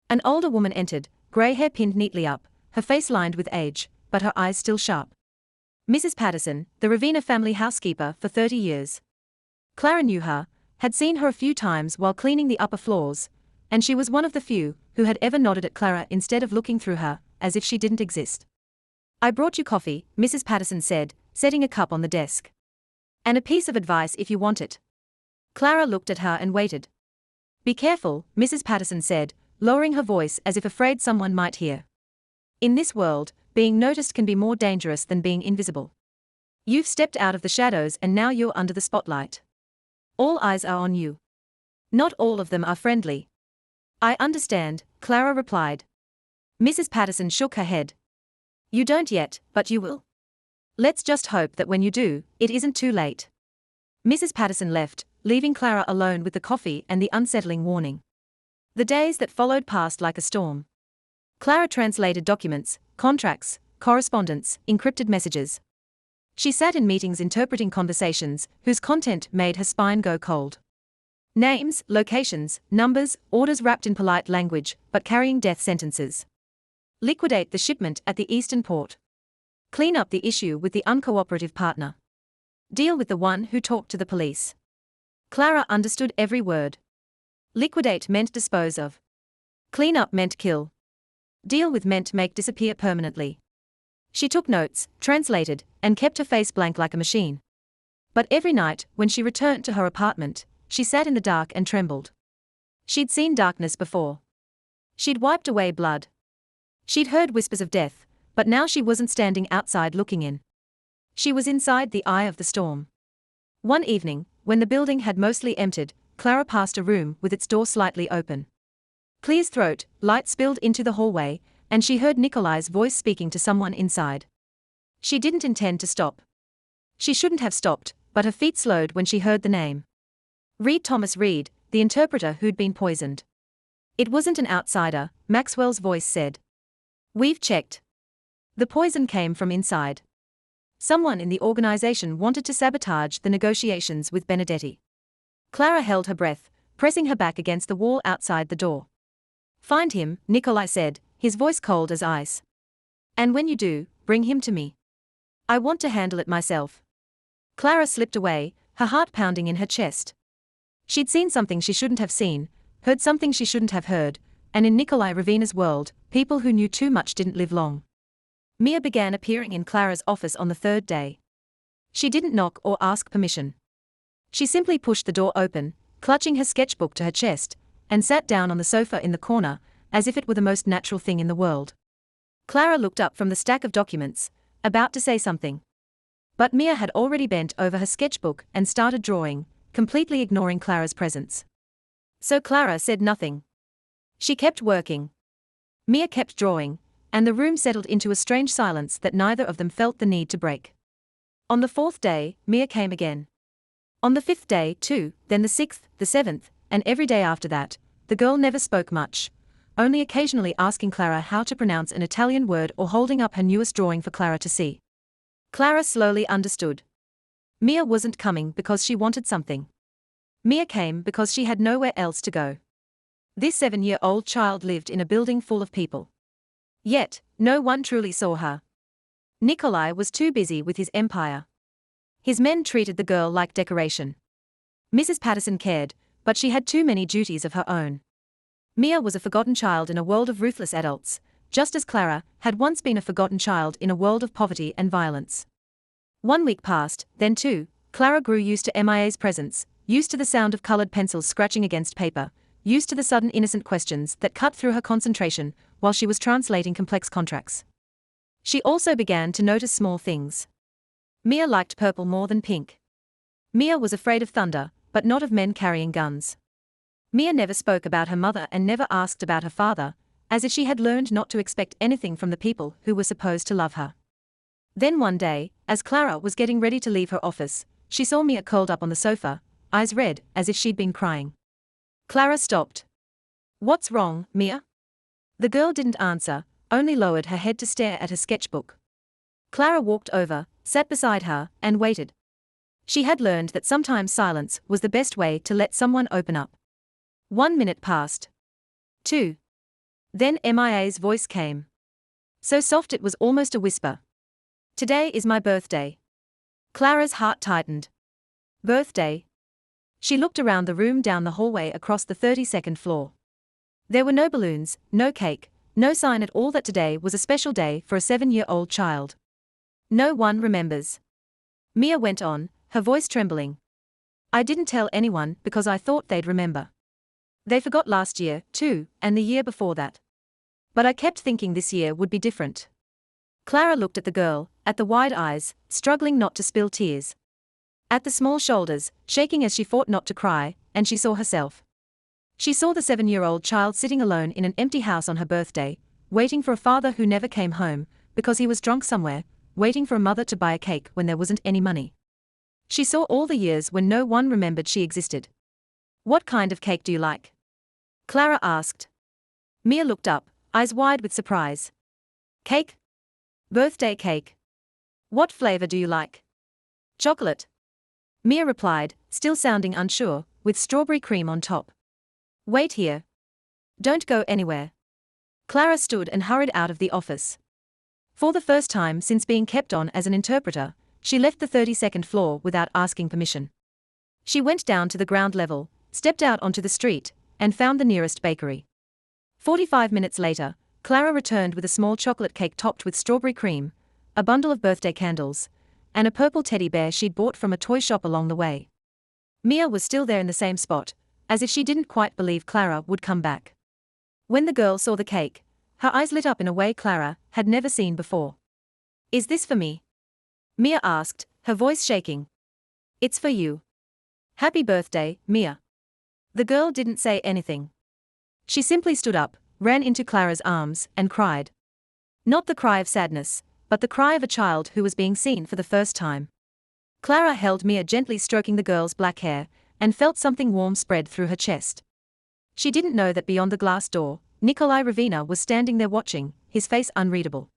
An older woman entered, grey hair pinned neatly up, her face lined with age, but her eyes still sharp. Mrs. Patterson, the Ravina family housekeeper for 30 years. Clara knew her, had seen her a few times while cleaning the upper floors, and she was one of the few who had ever nodded at Clara instead of looking through her, as if she didn't exist. I brought you coffee, Mrs. Patterson said, setting a cup on the desk. And a piece of advice if you want it. Clara looked at her and waited. Be careful, Mrs. Patterson said, lowering her voice as if afraid someone might hear. In this world, being noticed can be more dangerous than being invisible. You've stepped out of the shadows and now you're under the spotlight. All eyes are on you. Not all of them are friendly. I understand, Clara replied. Mrs. Patterson shook her head. You don't yet, but you will. Let's just hope that when you do, it isn't too late. Mrs. Patterson left, leaving Clara alone with the coffee and the unsettling warning. The days that followed passed like a storm. Clara translated documents, contracts, correspondence, encrypted messages. She sat in meetings interpreting conversations whose content made her spine go cold. Names, locations, numbers, orders wrapped in polite language but carrying death sentences. Liquidate the shipment at the eastern port. Clean up the issue with the uncooperative partner. Deal with the one who talked to the police. Clara understood every word. Liquidate meant dispose of. Clean up meant kill. Deal with meant make disappear permanently. She took notes, translated, and kept her face blank like a machine. But every night, when she returned to her apartment, she sat in the dark and trembled. She'd seen darkness before. She'd wiped away blood. She'd heard whispers of death, but now she wasn't standing outside looking in. She was inside the eye of the storm. One evening, when the building had mostly emptied, Clara passed a room with its door slightly open. Clear's throat, light spilled into the hallway, and she heard Nikolai's voice speaking to someone inside. She didn't intend to stop. She shouldn't have stopped, but her feet slowed when she heard the name. Reed Thomas Reed, the interpreter who'd been poisoned. It wasn't an outsider, Maxwell's voice said. We've checked. The poison came from inside. Someone in the organization wanted to sabotage the negotiations with Benedetti. Clara held her breath, pressing her back against the wall outside the door. Find him, Nikolai said, his voice cold as ice. And when you do, bring him to me. I want to handle it myself. Clara slipped away, her heart pounding in her chest. She'd seen something she shouldn't have seen, heard something she shouldn't have heard, and in Nikolai Ravina's world, people who knew too much didn't live long. Mia began appearing in Clara's office on the third day. She didn't knock or ask permission. She simply pushed the door open, clutching her sketchbook to her chest, and sat down on the sofa in the corner, as if it were the most natural thing in the world. Clara looked up from the stack of documents, about to say something. But Mia had already bent over her sketchbook and started drawing, completely ignoring Clara's presence. So Clara said nothing. She kept working. Mia kept drawing, and the room settled into a strange silence that neither of them felt the need to break. On the fourth day, Mia came again. On the fifth day, too, then the sixth, the seventh, and every day after that, the girl never spoke much, only occasionally asking Clara how to pronounce an Italian word or holding up her newest drawing for Clara to see. Clara slowly understood. Mia wasn't coming because she wanted something. Mia came because she had nowhere else to go. This 7-year-old child lived in a building full of people. Yet, no one truly saw her. Nikolai was too busy with his empire. His men treated the girl like decoration. Mrs. Patterson cared, but she had too many duties of her own. Mia was a forgotten child in a world of ruthless adults, just as Clara had once been a forgotten child in a world of poverty and violence. 1 week passed, then 2, Clara grew used to MIA's presence, used to the sound of colored pencils scratching against paper, used to the sudden innocent questions that cut through her concentration while she was translating complex contracts. She also began to notice small things. Mia liked purple more than pink. Mia was afraid of thunder, but not of men carrying guns. Mia never spoke about her mother and never asked about her father, as if she had learned not to expect anything from the people who were supposed to love her. Then one day, as Clara was getting ready to leave her office, she saw Mia curled up on the sofa, eyes red, as if she'd been crying. Clara stopped. What's wrong, Mia? The girl didn't answer, only lowered her head to stare at her sketchbook. Clara walked over, sat beside her, and waited. She had learned that sometimes silence was the best way to let someone open up. 1 minute passed. 2. Then MIA's voice came. So soft it was almost a whisper. Today is my birthday. Clara's heart tightened. Birthday? She looked around the room down the hallway across the 32nd floor. There were no balloons, no cake, no sign at all that today was a special day for a 7-year-old child. No one remembers. Mia went on, her voice trembling. I didn't tell anyone because I thought they'd remember. They forgot last year, too, and the year before that. But I kept thinking this year would be different. Clara looked at the girl, at the wide eyes, struggling not to spill tears. At the small shoulders, shaking as she fought not to cry, and she saw herself. She saw the 7-year-old child sitting alone in an empty house on her birthday, waiting for a father who never came home, because he was drunk somewhere, waiting for a mother to buy a cake when there wasn't any money. She saw all the years when no one remembered she existed. What kind of cake do you like? Clara asked. Mia looked up, eyes wide with surprise. Cake? Birthday cake. What flavor do you like? Chocolate. Mia replied, still sounding unsure, with strawberry cream on top. Wait here. Don't go anywhere. Clara stood and hurried out of the office. For the first time since being kept on as an interpreter, she left the 32nd floor without asking permission. She went down to the ground level, stepped out onto the street, and found the nearest bakery. 45 minutes later, Clara returned with a small chocolate cake topped with strawberry cream, a bundle of birthday candles, and a purple teddy bear she'd bought from a toy shop along the way. Mia was still there in the same spot, as if she didn't quite believe Clara would come back. When the girl saw the cake, her eyes lit up in a way Clara had never seen before. Is this for me? Mia asked, her voice shaking. It's for you. Happy birthday, Mia. The girl didn't say anything. She simply stood up, ran into Clara's arms, and cried. Not the cry of sadness, but the cry of a child who was being seen for the first time. Clara held Mia, gently stroking the girl's black hair, and felt something warm spread through her chest. She didn't know that beyond the glass door, Nikolai Ravina was standing there watching, his face unreadable.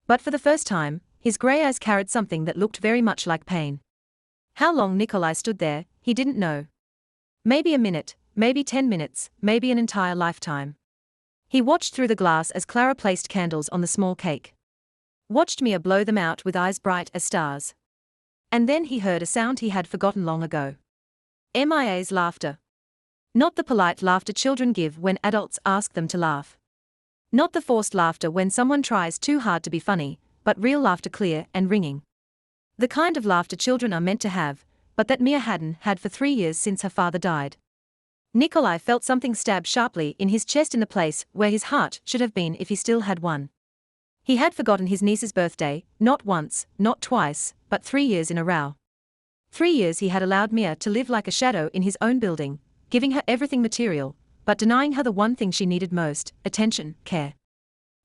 But for the first time, his grey eyes carried something that looked very much like pain. How long Nikolai stood there, he didn't know. Maybe a minute, maybe 10 minutes, maybe an entire lifetime. He watched through the glass as Clara placed candles on the small cake. Watched Mia blow them out with eyes bright as stars. And then he heard a sound he had forgotten long ago. Mia's laughter. Not the polite laughter children give when adults ask them to laugh. Not the forced laughter when someone tries too hard to be funny, but real laughter, clear and ringing. The kind of laughter children are meant to have, but that Mia hadn't had for 3 years since her father died. Nikolai felt something stab sharply in his chest in the place where his heart should have been if he still had one. He had forgotten his niece's birthday, not once, not twice, but 3 years in a row. 3 years he had allowed Mia to live like a shadow in his own building, giving her everything material, but denying her the one thing she needed most, attention, care.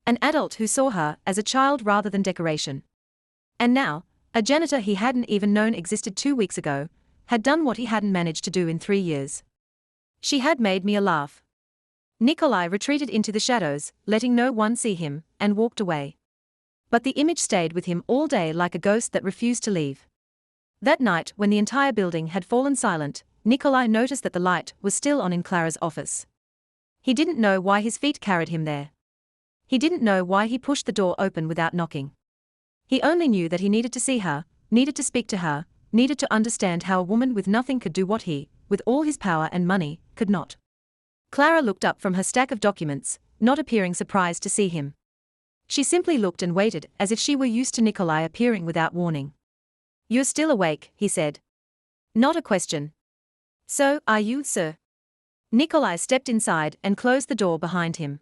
An adult who saw her as a child rather than decoration. And now, a janitor he hadn't even known existed 2 weeks ago, had done what he hadn't managed to do in 3 years. She had made Mia laugh. Nikolai retreated into the shadows, letting no one see him, and walked away. But the image stayed with him all day like a ghost that refused to leave. That night, when the entire building had fallen silent, Nikolai noticed that the light was still on in Clara's office. He didn't know why his feet carried him there. He didn't know why he pushed the door open without knocking. He only knew that he needed to see her, needed to speak to her, needed to understand how a woman with nothing could do what he, with all his power and money, could not. Clara looked up from her stack of documents, not appearing surprised to see him. She simply looked and waited as if she were used to Nikolai appearing without warning. "You're still awake," he said. Not a question. "So, are you, sir?" Nikolai stepped inside and closed the door behind him.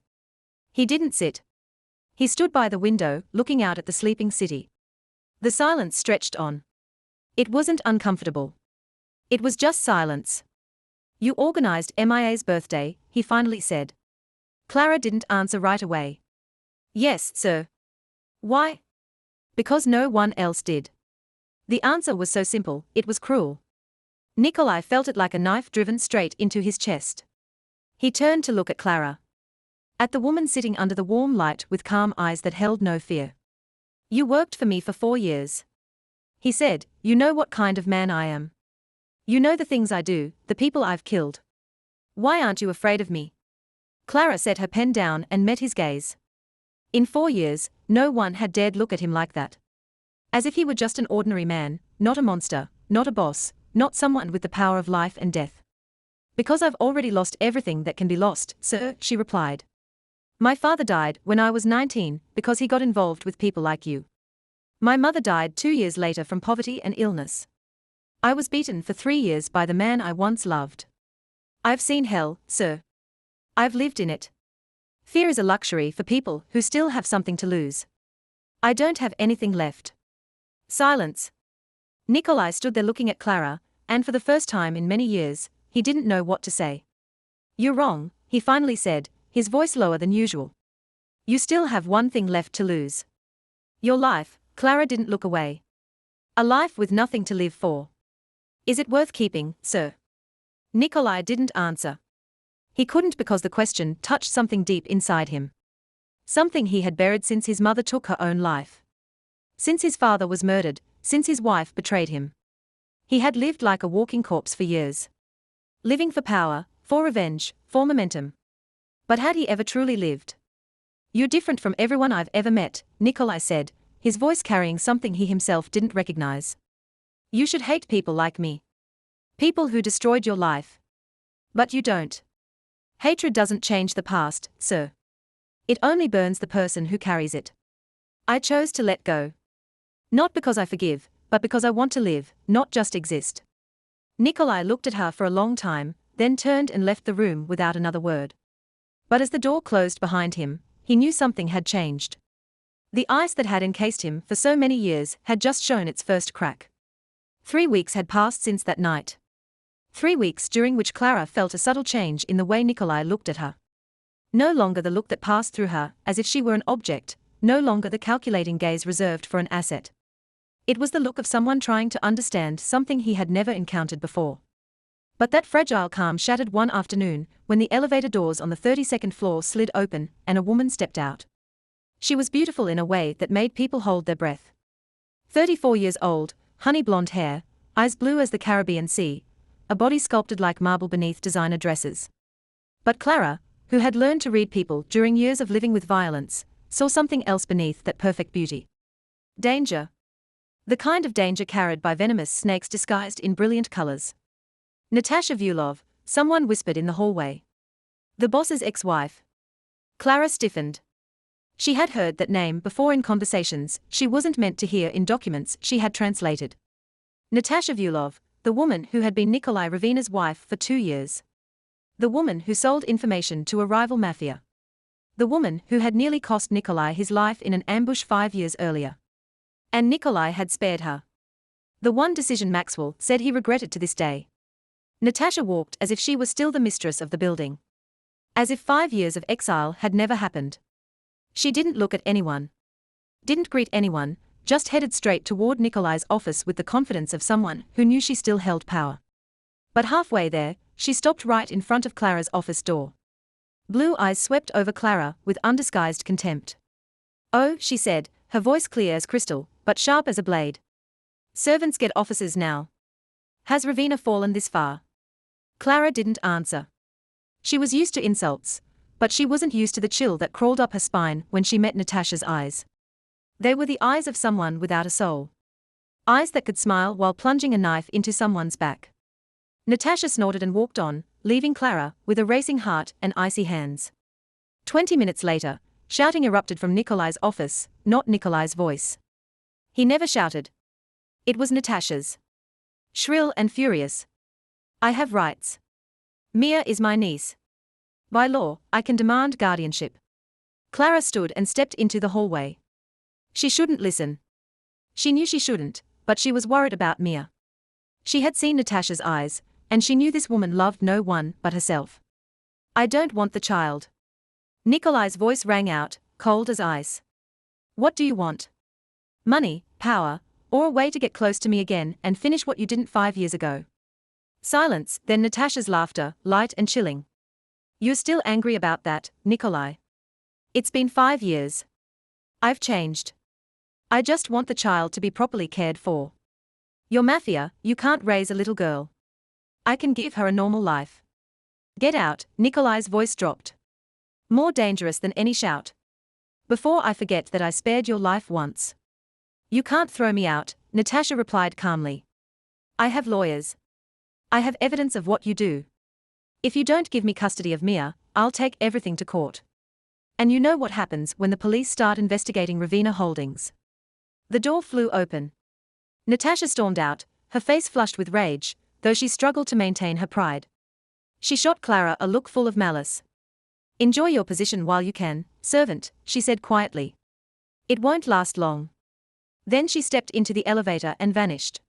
He didn't sit. He stood by the window, looking out at the sleeping city. The silence stretched on. It wasn't uncomfortable. It was just silence. "You organized Mia's birthday," he finally said. Clara didn't answer right away. "Yes, sir." "Why?" "Because no one else did." The answer was so simple, it was cruel. Nikolai felt it like a knife driven straight into his chest. He turned to look at Clara. At the woman sitting under the warm light with calm eyes that held no fear. "You worked for me for 4 years." He said, "You know what kind of man I am. You know the things I do, the people I've killed. Why aren't you afraid of me?" Clara set her pen down and met his gaze. In 4 years, no one had dared look at him like that. As if he were just an ordinary man, not a monster, not a boss, not someone with the power of life and death. "Because I've already lost everything that can be lost, sir," she replied. "My father died when I was 19 because he got involved with people like you. My mother died 2 years later from poverty and illness. I was beaten for 3 years by the man I once loved. I've seen hell, sir. I've lived in it. Fear is a luxury for people who still have something to lose. I don't have anything left." Silence. Nikolai stood there looking at Clara, and for the first time in many years, he didn't know what to say. "You're wrong," he finally said, his voice lower than usual. "You still have one thing left to lose. Your life." Clara didn't look away. "A life with nothing to live for. Is it worth keeping, sir?" Nikolai didn't answer. He couldn't because the question touched something deep inside him. Something he had buried since his mother took her own life. Since his father was murdered, since his wife betrayed him. He had lived like a walking corpse for years. Living for power, for revenge, for momentum. But had he ever truly lived? "You're different from everyone I've ever met," Nikolai said, his voice carrying something he himself didn't recognize. "You should hate people like me. People who destroyed your life. But you don't. Hatred doesn't change the past, sir. It only burns the person who carries it. I chose to let go. Not because I forgive, but because I want to live, not just exist." Nikolai looked at her for a long time, then turned and left the room without another word. But as the door closed behind him, he knew something had changed. The ice that had encased him for so many years had just shown its first crack. 3 weeks had passed since that night. 3 weeks during which Clara felt a subtle change in the way Nikolai looked at her. No longer the look that passed through her as if she were an object, no longer the calculating gaze reserved for an asset. It was the look of someone trying to understand something he had never encountered before. But that fragile calm shattered one afternoon when the elevator doors on the 32nd floor slid open and a woman stepped out. She was beautiful in a way that made people hold their breath. 34 years old, honey blonde hair, eyes blue as the Caribbean Sea, a body sculpted like marble beneath designer dresses. But Clara, who had learned to read people during years of living with violence, saw something else beneath that perfect beauty. Danger. The kind of danger carried by venomous snakes disguised in brilliant colors. Natasha Vulov, someone whispered in the hallway. The boss's ex-wife. Clara stiffened. She had heard that name before in conversations she wasn't meant to hear in documents she had translated. Natasha Vulov, the woman who had been Nikolai Ravina's wife for 2 years. The woman who sold information to a rival mafia. The woman who had nearly cost Nikolai his life in an ambush 5 years earlier. And Nikolai had spared her. The one decision Maxwell said he regretted to this day. Natasha walked as if she was still the mistress of the building. As if 5 years of exile had never happened. She didn't look at anyone. Didn't greet anyone, just headed straight toward Nikolai's office with the confidence of someone who knew she still held power. But halfway there, she stopped right in front of Clara's office door. Blue eyes swept over Clara with undisguised contempt. "Oh," she said, her voice clear as crystal, but sharp as a blade. "Servants get offices now. Has Ravina fallen this far?" Clara didn't answer. She was used to insults, but she wasn't used to the chill that crawled up her spine when she met Natasha's eyes. They were the eyes of someone without a soul. Eyes that could smile while plunging a knife into someone's back. Natasha snorted and walked on, leaving Clara with a racing heart and icy hands. 20 minutes later, shouting erupted from Nikolai's office, not Nikolai's voice. He never shouted. It was Natasha's. Shrill and furious. "I have rights. Mia is my niece. By law, I can demand guardianship." Clara stood and stepped into the hallway. She shouldn't listen. She knew she shouldn't, but she was worried about Mia. She had seen Natasha's eyes, and she knew this woman loved no one but herself. "I don't want the child." Nikolai's voice rang out, cold as ice. "What do you want? Money, power, or a way to get close to me again and finish what you didn't 5 years ago?" Silence, then Natasha's laughter, light and chilling. "You're still angry about that, Nikolai. It's been 5 years. I've changed. I just want the child to be properly cared for. You're mafia, you can't raise a little girl. I can give her a normal life. Get out." Nikolai's voice dropped. More dangerous than any shout. "Before I forget that I spared your life once." "You can't throw me out," Natasha replied calmly. "I have lawyers. I have evidence of what you do. If you don't give me custody of Mia, I'll take everything to court. And you know what happens when the police start investigating Ravina Holdings." The door flew open. Natasha stormed out, her face flushed with rage, though she struggled to maintain her pride. She shot Clara a look full of malice. "Enjoy your position while you can, servant," she said quietly. "It won't last long." Then she stepped into the elevator and vanished.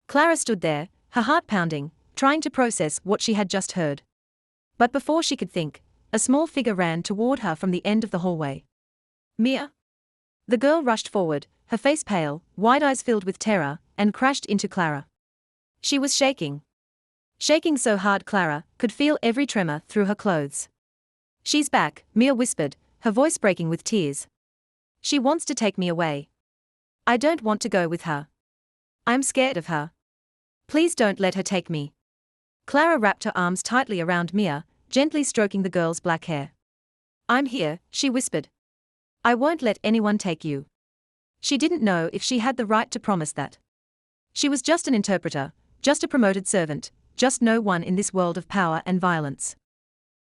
Clara stood there, her heart pounding, trying to process what she had just heard. But before she could think, a small figure ran toward her from the end of the hallway. "Mia?" The girl rushed forward, her face pale, wide eyes filled with terror, and crashed into Clara. She was shaking. Shaking so hard Clara could feel every tremor through her clothes. "She's back," Mia whispered, her voice breaking with tears. "She wants to take me away. I don't want to go with her. I'm scared of her. Please don't let her take me." Clara wrapped her arms tightly around Mia, gently stroking the girl's black hair. "I'm here," she whispered. "I won't let anyone take you." She didn't know if she had the right to promise that. She was just an interpreter, just a promoted servant, just no one in this world of power and violence.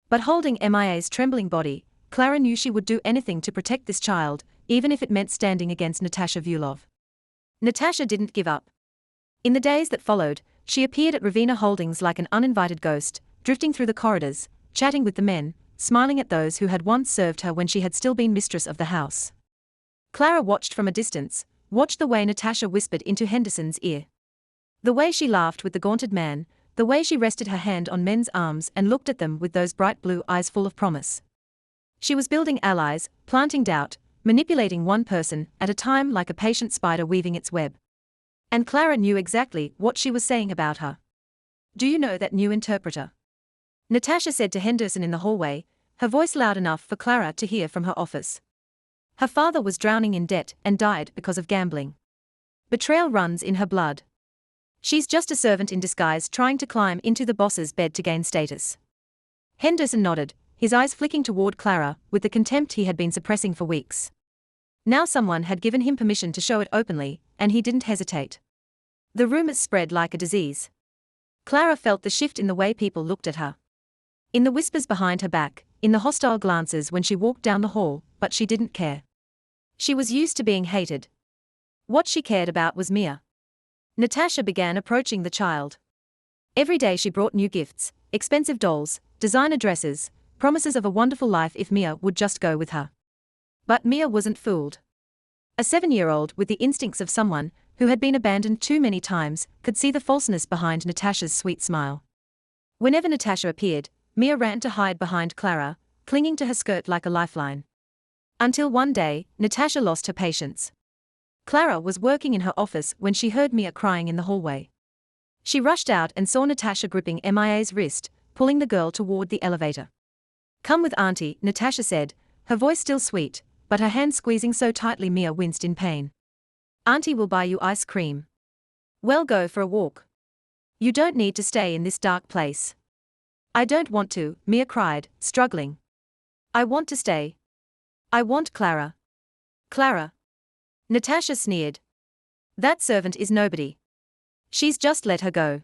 But holding Mia's trembling body, Clara knew she would do anything to protect this child, even if it meant standing against Natasha Vulov. Natasha didn't give up. In the days that followed, she appeared at Ravina Holdings like an uninvited ghost, drifting through the corridors, chatting with the men, smiling at those who had once served her when she had still been mistress of the house. Clara watched from a distance, watched the way Natasha whispered into Henderson's ear. The way she laughed with the gaunted man, the way she rested her hand on men's arms and looked at them with those bright blue eyes full of promise. She was building allies, planting doubt, manipulating one person at a time like a patient spider weaving its web. And Clara knew exactly what she was saying about her. "Do you know that new interpreter?" Natasha said to Henderson in the hallway, her voice loud enough for Clara to hear from her office. Her father was drowning in debt and died because of gambling. Betrayal runs in her blood. She's just a servant in disguise trying to climb into the boss's bed to gain status. Henderson nodded, his eyes flicking toward Clara with the contempt he had been suppressing for weeks. Now someone had given him permission to show it openly, and he didn't hesitate. The rumors spread like a disease. Clara felt the shift in the way people looked at her. In the whispers behind her back, in the hostile glances when she walked down the hall, but she didn't care. She was used to being hated. What she cared about was Mia. Natasha began approaching the child. Every day she brought new gifts, expensive dolls, designer dresses, promises of a wonderful life if Mia would just go with her. But Mia wasn't fooled. A 7-year-old with the instincts of someone who had been abandoned too many times could see the falseness behind Natasha's sweet smile. Whenever Natasha appeared, Mia ran to hide behind Clara, clinging to her skirt like a lifeline. Until one day, Natasha lost her patience. Clara was working in her office when she heard Mia crying in the hallway. She rushed out and saw Natasha gripping Mia's wrist, pulling the girl toward the elevator. "Come with Auntie," Natasha said, her voice still sweet, but her hand squeezing so tightly Mia winced in pain. "Auntie will buy you ice cream." "Well, go for a walk. You don't need to stay in this dark place." "I don't want to," Mia cried, struggling. "I want to stay. I want Clara." "Clara?" Natasha sneered. "That servant is nobody. She's just let her go."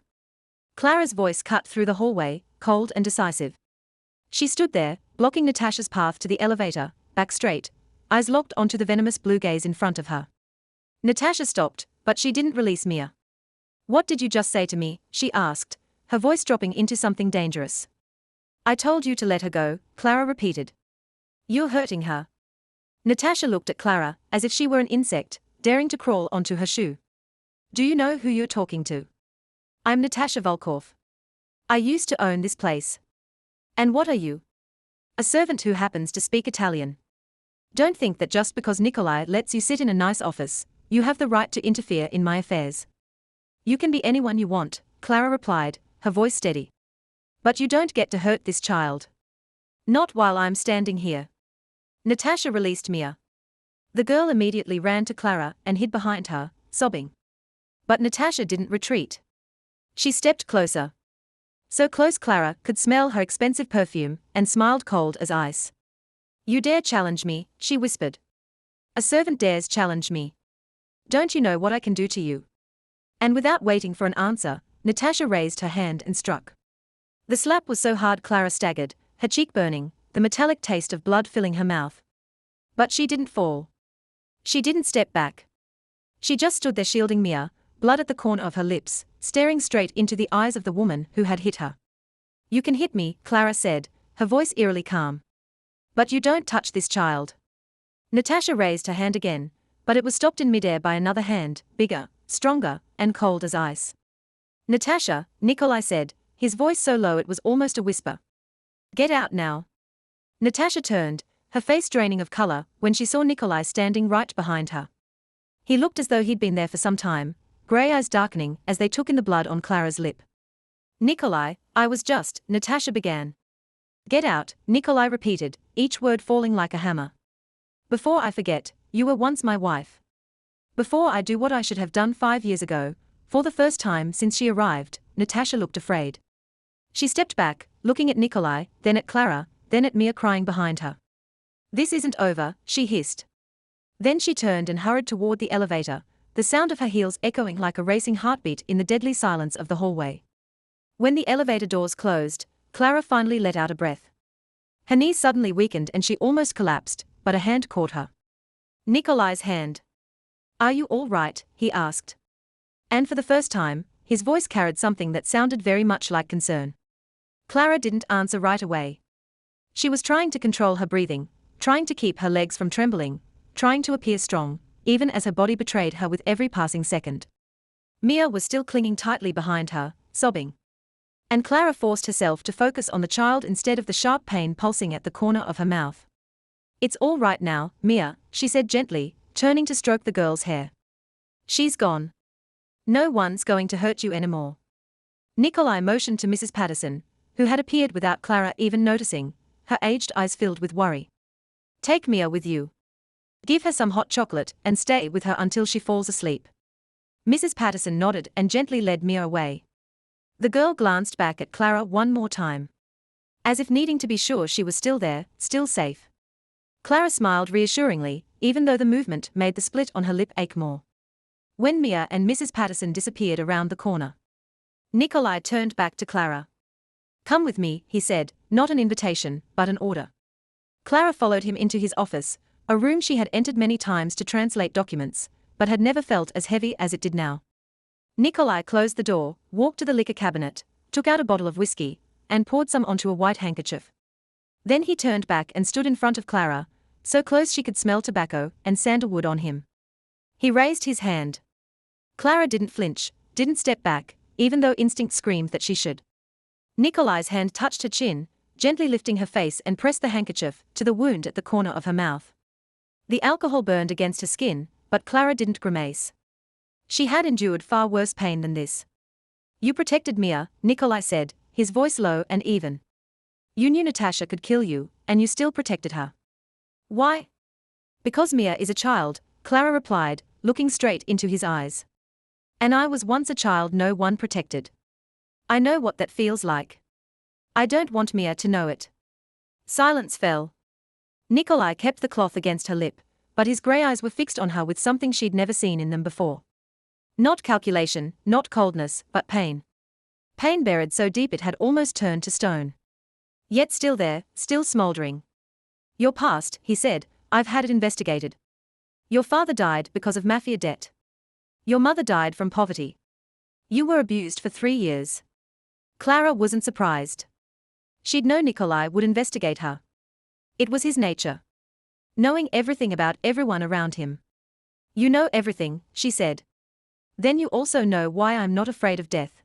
Clara's voice cut through the hallway, cold and decisive. She stood there, blocking Natasha's path to the elevator, back straight, eyes locked onto the venomous blue gaze in front of her. Natasha stopped, but she didn't release Mia. "What did you just say to me?" she asked, her voice dropping into something dangerous. "I told you to let her go," Clara repeated. "You're hurting her." Natasha looked at Clara, as if she were an insect, daring to crawl onto her shoe. "Do you know who you're talking to?" "I'm Natasha Volkov. I used to own this place." "And what are you?" "A servant who happens to speak Italian. Don't think that just because Nikolai lets you sit in a nice office, you have the right to interfere in my affairs." "You can be anyone you want," Clara replied, her voice steady. "But you don't get to hurt this child. Not while I'm standing here." Natasha released Mia. The girl immediately ran to Clara and hid behind her, sobbing. But Natasha didn't retreat. She stepped closer. So close Clara could smell her expensive perfume, and smiled cold as ice. "You dare challenge me," she whispered. "A servant dares challenge me. Don't you know what I can do to you?" And without waiting for an answer, Natasha raised her hand and struck. The slap was so hard Clara staggered, her cheek burning, the metallic taste of blood filling her mouth. But she didn't fall. She didn't step back. She just stood there shielding Mia, blood at the corner of her lips, staring straight into the eyes of the woman who had hit her. "You can hit me," Clara said, her voice eerily calm. "But you don't touch this child." Natasha raised her hand again, but it was stopped in midair by another hand, bigger, stronger, and cold as ice. "Natasha," Nikolai said, his voice so low it was almost a whisper. "Get out now." Natasha turned, her face draining of color, when she saw Nikolai standing right behind her. He looked as though he'd been there for some time, grey eyes darkening as they took in the blood on Clara's lip. "Nikolai, I was just," Natasha began. "Get out," Nikolai repeated, each word falling like a hammer. "Before I forget, you were once my wife. Before I do what I should have done 5 years ago." For the first time since she arrived, Natasha looked afraid. She stepped back, looking at Nikolai, then at Clara, then at Mia crying behind her. "This isn't over," she hissed. Then she turned and hurried toward the elevator, the sound of her heels echoing like a racing heartbeat in the deadly silence of the hallway. When the elevator doors closed, Clara finally let out a breath. Her knees suddenly weakened and she almost collapsed, but a hand caught her. Nikolai's hand. "Are you all right?" he asked. And for the first time, his voice carried something that sounded very much like concern. Clara didn't answer right away. She was trying to control her breathing, trying to keep her legs from trembling, trying to appear strong, even as her body betrayed her with every passing second. Mia was still clinging tightly behind her, sobbing. And Clara forced herself to focus on the child instead of the sharp pain pulsing at the corner of her mouth. "It's all right now, Mia," she said gently, turning to stroke the girl's hair. "She's gone. No one's going to hurt you anymore." Nikolai motioned to Mrs. Patterson, who had appeared without Clara even noticing, her aged eyes filled with worry. "Take Mia with you. Give her some hot chocolate and stay with her until she falls asleep. Mrs. Patterson nodded and gently led Mia away. The girl glanced back at Clara one more time, as if needing to be sure she was still there, still safe. Clara smiled reassuringly, even though the movement made the split on her lip ache more. When Mia and Mrs. Patterson disappeared around the corner, Nikolai turned back to Clara. "Come with me," he said, not an invitation, but an order. Clara followed him into his office, a room she had entered many times to translate documents, but had never felt as heavy as it did now. Nikolai closed the door, walked to the liquor cabinet, took out a bottle of whiskey, and poured some onto a white handkerchief. Then he turned back and stood in front of Clara, so close she could smell tobacco and sandalwood on him. He raised his hand. Clara didn't flinch, didn't step back, even though instinct screamed that she should. Nikolai's hand touched her chin, gently lifting her face and pressed the handkerchief to the wound at the corner of her mouth. The alcohol burned against her skin, but Clara didn't grimace. She had endured far worse pain than this. "You protected Mia," Nikolai said, his voice low and even. "You knew Natasha could kill you, and you still protected her." "Why?" "Because Mia is a child," Clara replied, looking straight into his eyes. "And I was once a child no one protected. I know what that feels like. I don't want Mia to know it." Silence fell. Nikolai kept the cloth against her lip, but his grey eyes were fixed on her with something she'd never seen in them before. Not calculation, not coldness, but pain. Pain buried so deep it had almost turned to stone. Yet still there, still smouldering. "Your past," he said, "I've had it investigated. Your father died because of mafia debt. Your mother died from poverty. You were abused for 3 years." Clara wasn't surprised. She'd known Nikolai would investigate her. It was his nature. Knowing everything about everyone around him. "You know everything," she said. "Then you also know why I'm not afraid of death."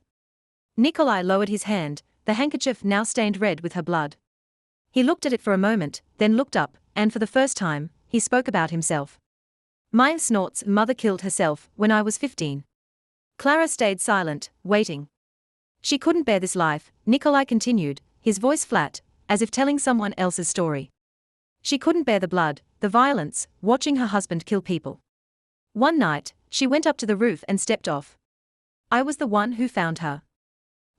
Nikolai lowered his hand, the handkerchief now stained red with her blood. He looked at it for a moment, then looked up, and for the first time, he spoke about himself. "My snort's mother killed herself when I was 15. Clara stayed silent, waiting. She couldn't bear this life, Nikolai continued, his voice flat, as if telling someone else's story. She couldn't bear the blood, the violence, watching her husband kill people. One night, she went up to the roof and stepped off. I was the one who found her."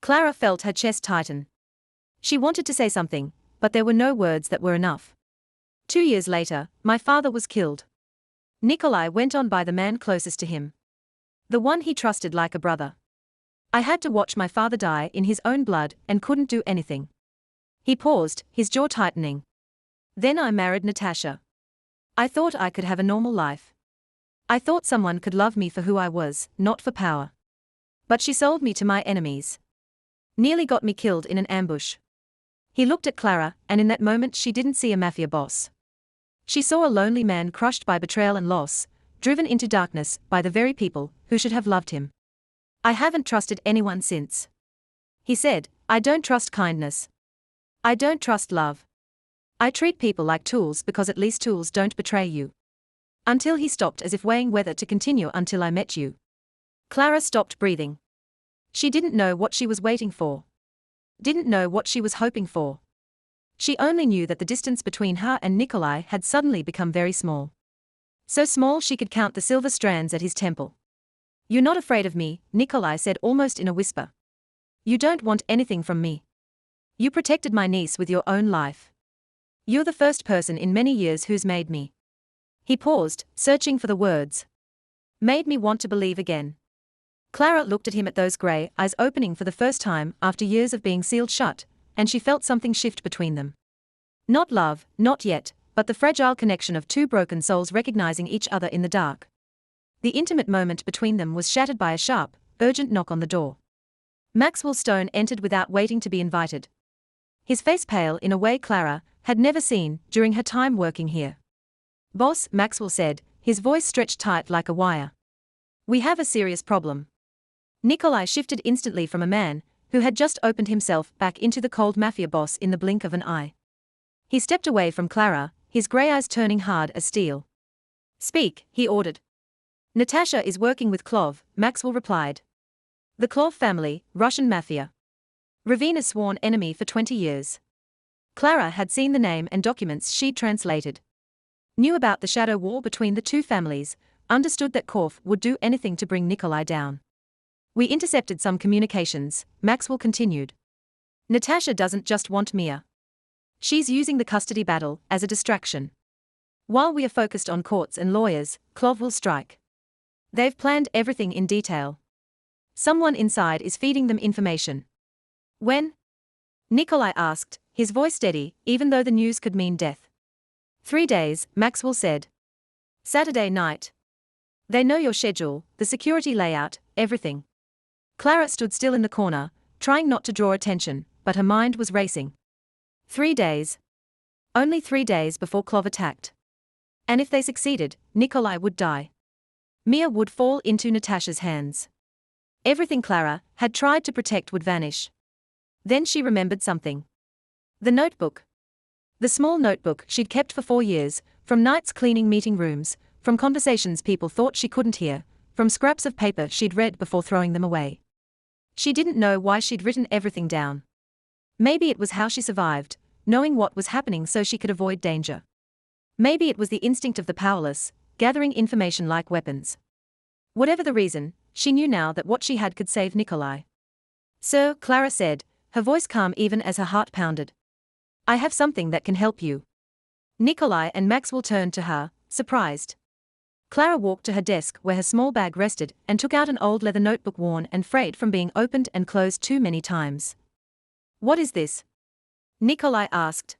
Clara felt her chest tighten. She wanted to say something, but there were no words that were enough. 2 years later, my father was killed." Nikolai went on by the man closest to him. The one he trusted like a brother. "I had to watch my father die in his own blood and couldn't do anything." He paused, his jaw tightening. "Then I married Natasha. I thought I could have a normal life. I thought someone could love me for who I was, not for power. But she sold me to my enemies. Nearly got me killed in an ambush." He looked at Clara, and in that moment she didn't see a mafia boss. She saw a lonely man crushed by betrayal and loss, driven into darkness by the very people who should have loved him. "I haven't trusted anyone since," he said. "I don't trust kindness. I don't trust love. I treat people like tools because at least tools don't betray you." Until he stopped as if weighing whether to continue. "Until I met you." Clara stopped breathing. She didn't know what she was waiting for. Didn't know what she was hoping for. She only knew that the distance between her and Nikolai had suddenly become very small. So small she could count the silver strands at his temple. "You're not afraid of me," Nikolai said almost in a whisper. "You don't want anything from me. You protected my niece with your own life. You're the first person in many years who's made me." He paused, searching for the words. "Made me want to believe again." Clara looked at him at those grey eyes opening for the first time after years of being sealed shut, and she felt something shift between them. Not love, not yet, but the fragile connection of two broken souls recognizing each other in the dark. The intimate moment between them was shattered by a sharp, urgent knock on the door. Maxwell Stone entered without waiting to be invited. His face pale in a way Clara had never seen during her time working here. "Boss," Maxwell said, his voice stretched tight like a wire. "We have a serious problem." Nikolai shifted instantly from a man who had just opened himself back into the cold mafia boss in the blink of an eye. He stepped away from Clara, his grey eyes turning hard as steel. "Speak," he ordered. "Natasha is working with Klov," Maxwell replied. "The Klov family, Russian mafia. Ravina's sworn enemy for 20 years. Clara had seen the name and documents she'd translated. Knew about the shadow war between the two families, understood that Korf would do anything to bring Nikolai down. We intercepted some communications, Maxwell continued. Natasha doesn't just want Mia. She's using the custody battle as a distraction. While we are focused on courts and lawyers, Clov will strike. They've planned everything in detail. Someone inside is feeding them information. When? Nikolai asked, his voice steady, even though the news could mean death. 3 days, Maxwell said. Saturday night. They know your schedule, the security layout, everything. Clara stood still in the corner, trying not to draw attention, but her mind was racing. 3 days. Only 3 days before Clov attacked. And if they succeeded, Nikolai would die. Mia would fall into Natasha's hands. Everything Clara had tried to protect would vanish. Then she remembered something. The notebook. The small notebook she'd kept for 4 years, from nights cleaning meeting rooms, from conversations people thought she couldn't hear, from scraps of paper she'd read before throwing them away. She didn't know why she'd written everything down. Maybe it was how she survived, knowing what was happening so she could avoid danger. Maybe it was the instinct of the powerless, gathering information like weapons. Whatever the reason, she knew now that what she had could save Nikolai. Sir, Clara said, her voice calm even as her heart pounded. I have something that can help you. Nikolai and Maxwell turned to her, surprised. Clara walked to her desk where her small bag rested and took out an old leather notebook worn and frayed from being opened and closed too many times. What is this? Nikolai asked.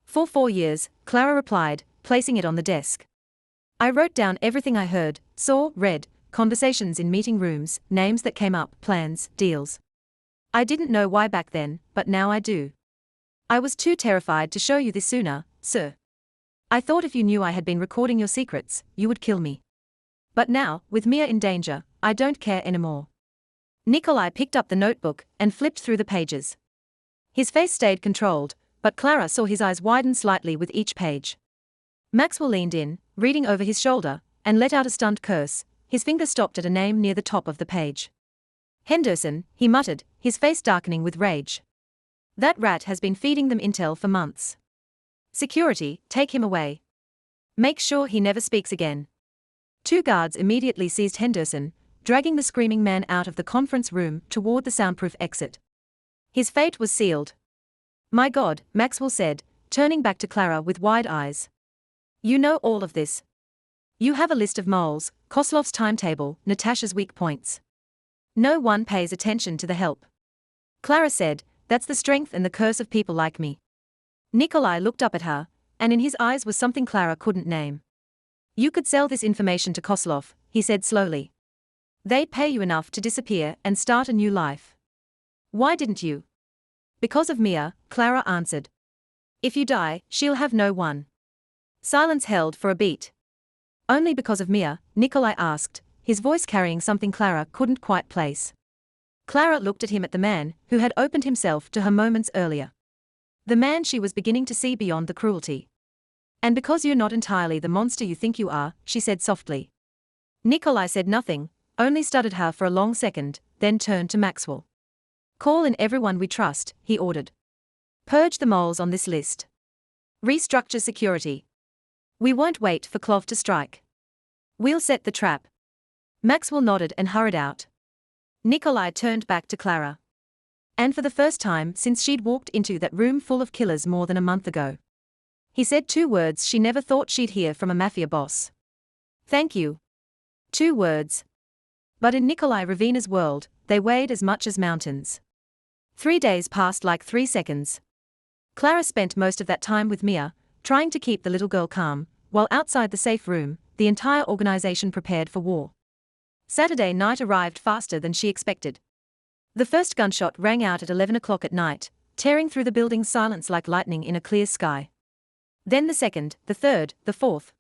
For 4 years, Clara replied, placing it on the desk. I wrote down everything I heard, saw, read, conversations in meeting rooms, names that came up, plans, deals. I didn't know why back then, but now I do. I was too terrified to show you this sooner, sir. I thought if you knew I had been recording your secrets, you would kill me. But now, with Mia in danger, I don't care anymore. Nikolai picked up the notebook and flipped through the pages. His face stayed controlled, but Clara saw his eyes widen slightly with each page. Maxwell leaned in, reading over his shoulder, and let out a stunned curse. His finger stopped at a name near the top of the page. Henderson, he muttered, his face darkening with rage. That rat has been feeding them intel for months. Security, take him away. Make sure he never speaks again. 2 guards immediately seized Henderson, dragging the screaming man out of the conference room toward the soundproof exit. His fate was sealed. My God, Maxwell said, turning back to Clara with wide eyes. You know all of this. You have a list of moles, Koslov's timetable, Natasha's weak points. No one pays attention to the help. Clara said, that's the strength and the curse of people like me. Nikolai looked up at her, and in his eyes was something Clara couldn't name. You could sell this information to Koslov, he said slowly. They'd pay you enough to disappear and start a new life. Why didn't you? Because of Mia, Clara answered. If you die, she'll have no one. Silence held for a beat. Only because of Mia, Nikolai asked, his voice carrying something Clara couldn't quite place. Clara looked at him at the man who had opened himself to her moments earlier. The man she was beginning to see beyond the cruelty. And because you're not entirely the monster you think you are, she said softly. Nikolai said nothing, only studied her for a long second, then turned to Maxwell. Call in everyone we trust, he ordered. Purge the moles on this list. Restructure security. We won't wait for Clov to strike. We'll set the trap. Maxwell nodded and hurried out. Nikolai turned back to Clara. And for the first time since she'd walked into that room full of killers more than a month ago, he said 2 words she never thought she'd hear from a mafia boss. Thank you. 2 words. But in Nikolai Ravina's world, they weighed as much as mountains. 3 days passed like 3 seconds. Clara spent most of that time with Mia, trying to keep the little girl calm, while outside the safe room, the entire organization prepared for war. Saturday night arrived faster than she expected. The first gunshot rang out at 11 o'clock at night, tearing through the building's silence like lightning in a clear sky. Then the second, the third, the fourth.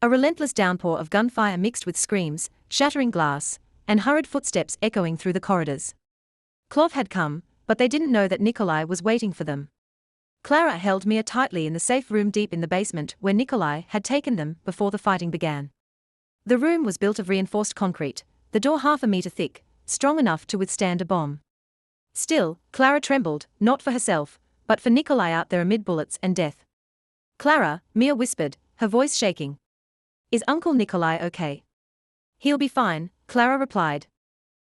A relentless downpour of gunfire mixed with screams, shattering glass, and hurried footsteps echoing through the corridors. Clov had come, but they didn't know that Nikolai was waiting for them. Clara held Mia tightly in the safe room deep in the basement where Nikolai had taken them before the fighting began. The room was built of reinforced concrete, the door half a meter thick, strong enough to withstand a bomb. Still, Clara trembled, not for herself, but for Nikolai out there amid bullets and death. Clara, Mia whispered, her voice shaking. Is Uncle Nikolai okay? He'll be fine, Clara replied,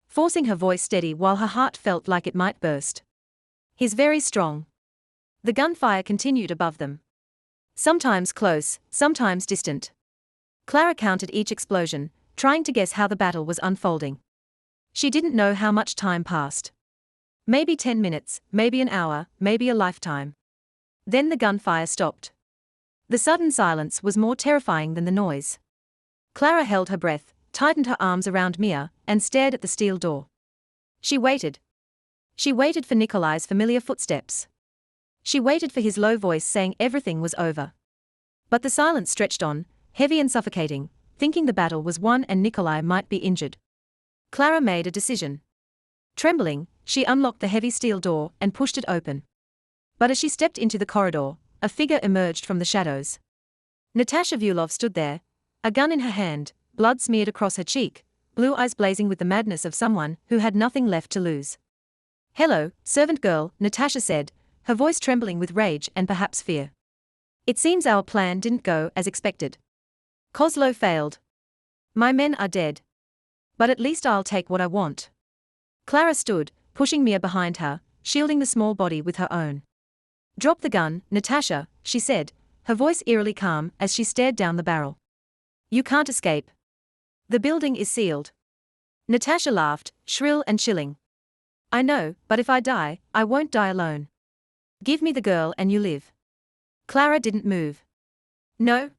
forcing her voice steady while her heart felt like it might burst. He's very strong. The gunfire continued above them. Sometimes close, sometimes distant. Clara counted each explosion, trying to guess how the battle was unfolding. She didn't know how much time passed. Maybe 10 minutes, maybe an hour, maybe a lifetime. Then the gunfire stopped. The sudden silence was more terrifying than the noise. Clara held her breath, tightened her arms around Mia, and stared at the steel door. She waited. She waited for Nikolai's familiar footsteps. She waited for his low voice saying everything was over. But the silence stretched on, heavy and suffocating, thinking the battle was won and Nikolai might be injured. Clara made a decision. Trembling, she unlocked the heavy steel door and pushed it open. But as she stepped into the corridor, a figure emerged from the shadows. Natasha Vulov stood there, a gun in her hand, blood smeared across her cheek, blue eyes blazing with the madness of someone who had nothing left to lose. "Hello, servant girl," Natasha said, her voice trembling with rage and perhaps fear. "It seems our plan didn't go as expected. Kozlo failed. My men are dead. But at least I'll take what I want." Clara stood, pushing Mia behind her, shielding the small body with her own. "Drop the gun, Natasha," she said, her voice eerily calm as she stared down the barrel. "You can't escape. The building is sealed." Natasha laughed, shrill and chilling. "I know, but if I die, I won't die alone. Give me the girl and you live." Clara didn't move. "No?"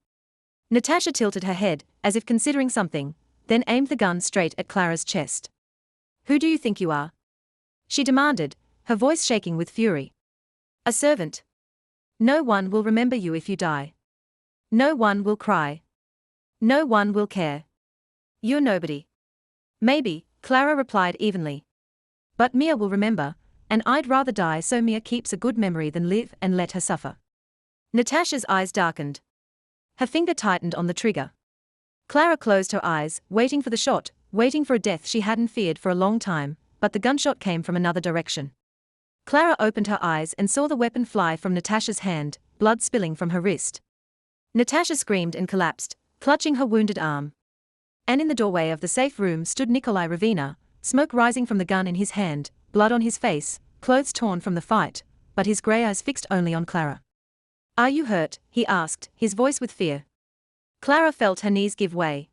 Natasha tilted her head, as if considering something, then aimed the gun straight at Clara's chest. "Who do you think you are?" she demanded, her voice shaking with fury. "A servant. No one will remember you if you die. No one will cry. No one will care. You're nobody." "Maybe," Clara replied evenly. "But Mia will remember, and I'd rather die so Mia keeps a good memory than live and let her suffer." Natasha's eyes darkened. Her finger tightened on the trigger. Clara closed her eyes, waiting for the shot, waiting for a death she hadn't feared for a long time, but the gunshot came from another direction. Clara opened her eyes and saw the weapon fly from Natasha's hand, blood spilling from her wrist. Natasha screamed and collapsed, clutching her wounded arm. And in the doorway of the safe room stood Nikolai Ravina, smoke rising from the gun in his hand, blood on his face, clothes torn from the fight, but his grey eyes fixed only on Clara. "Are you hurt?" he asked, his voice with fear. Clara felt her knees give way.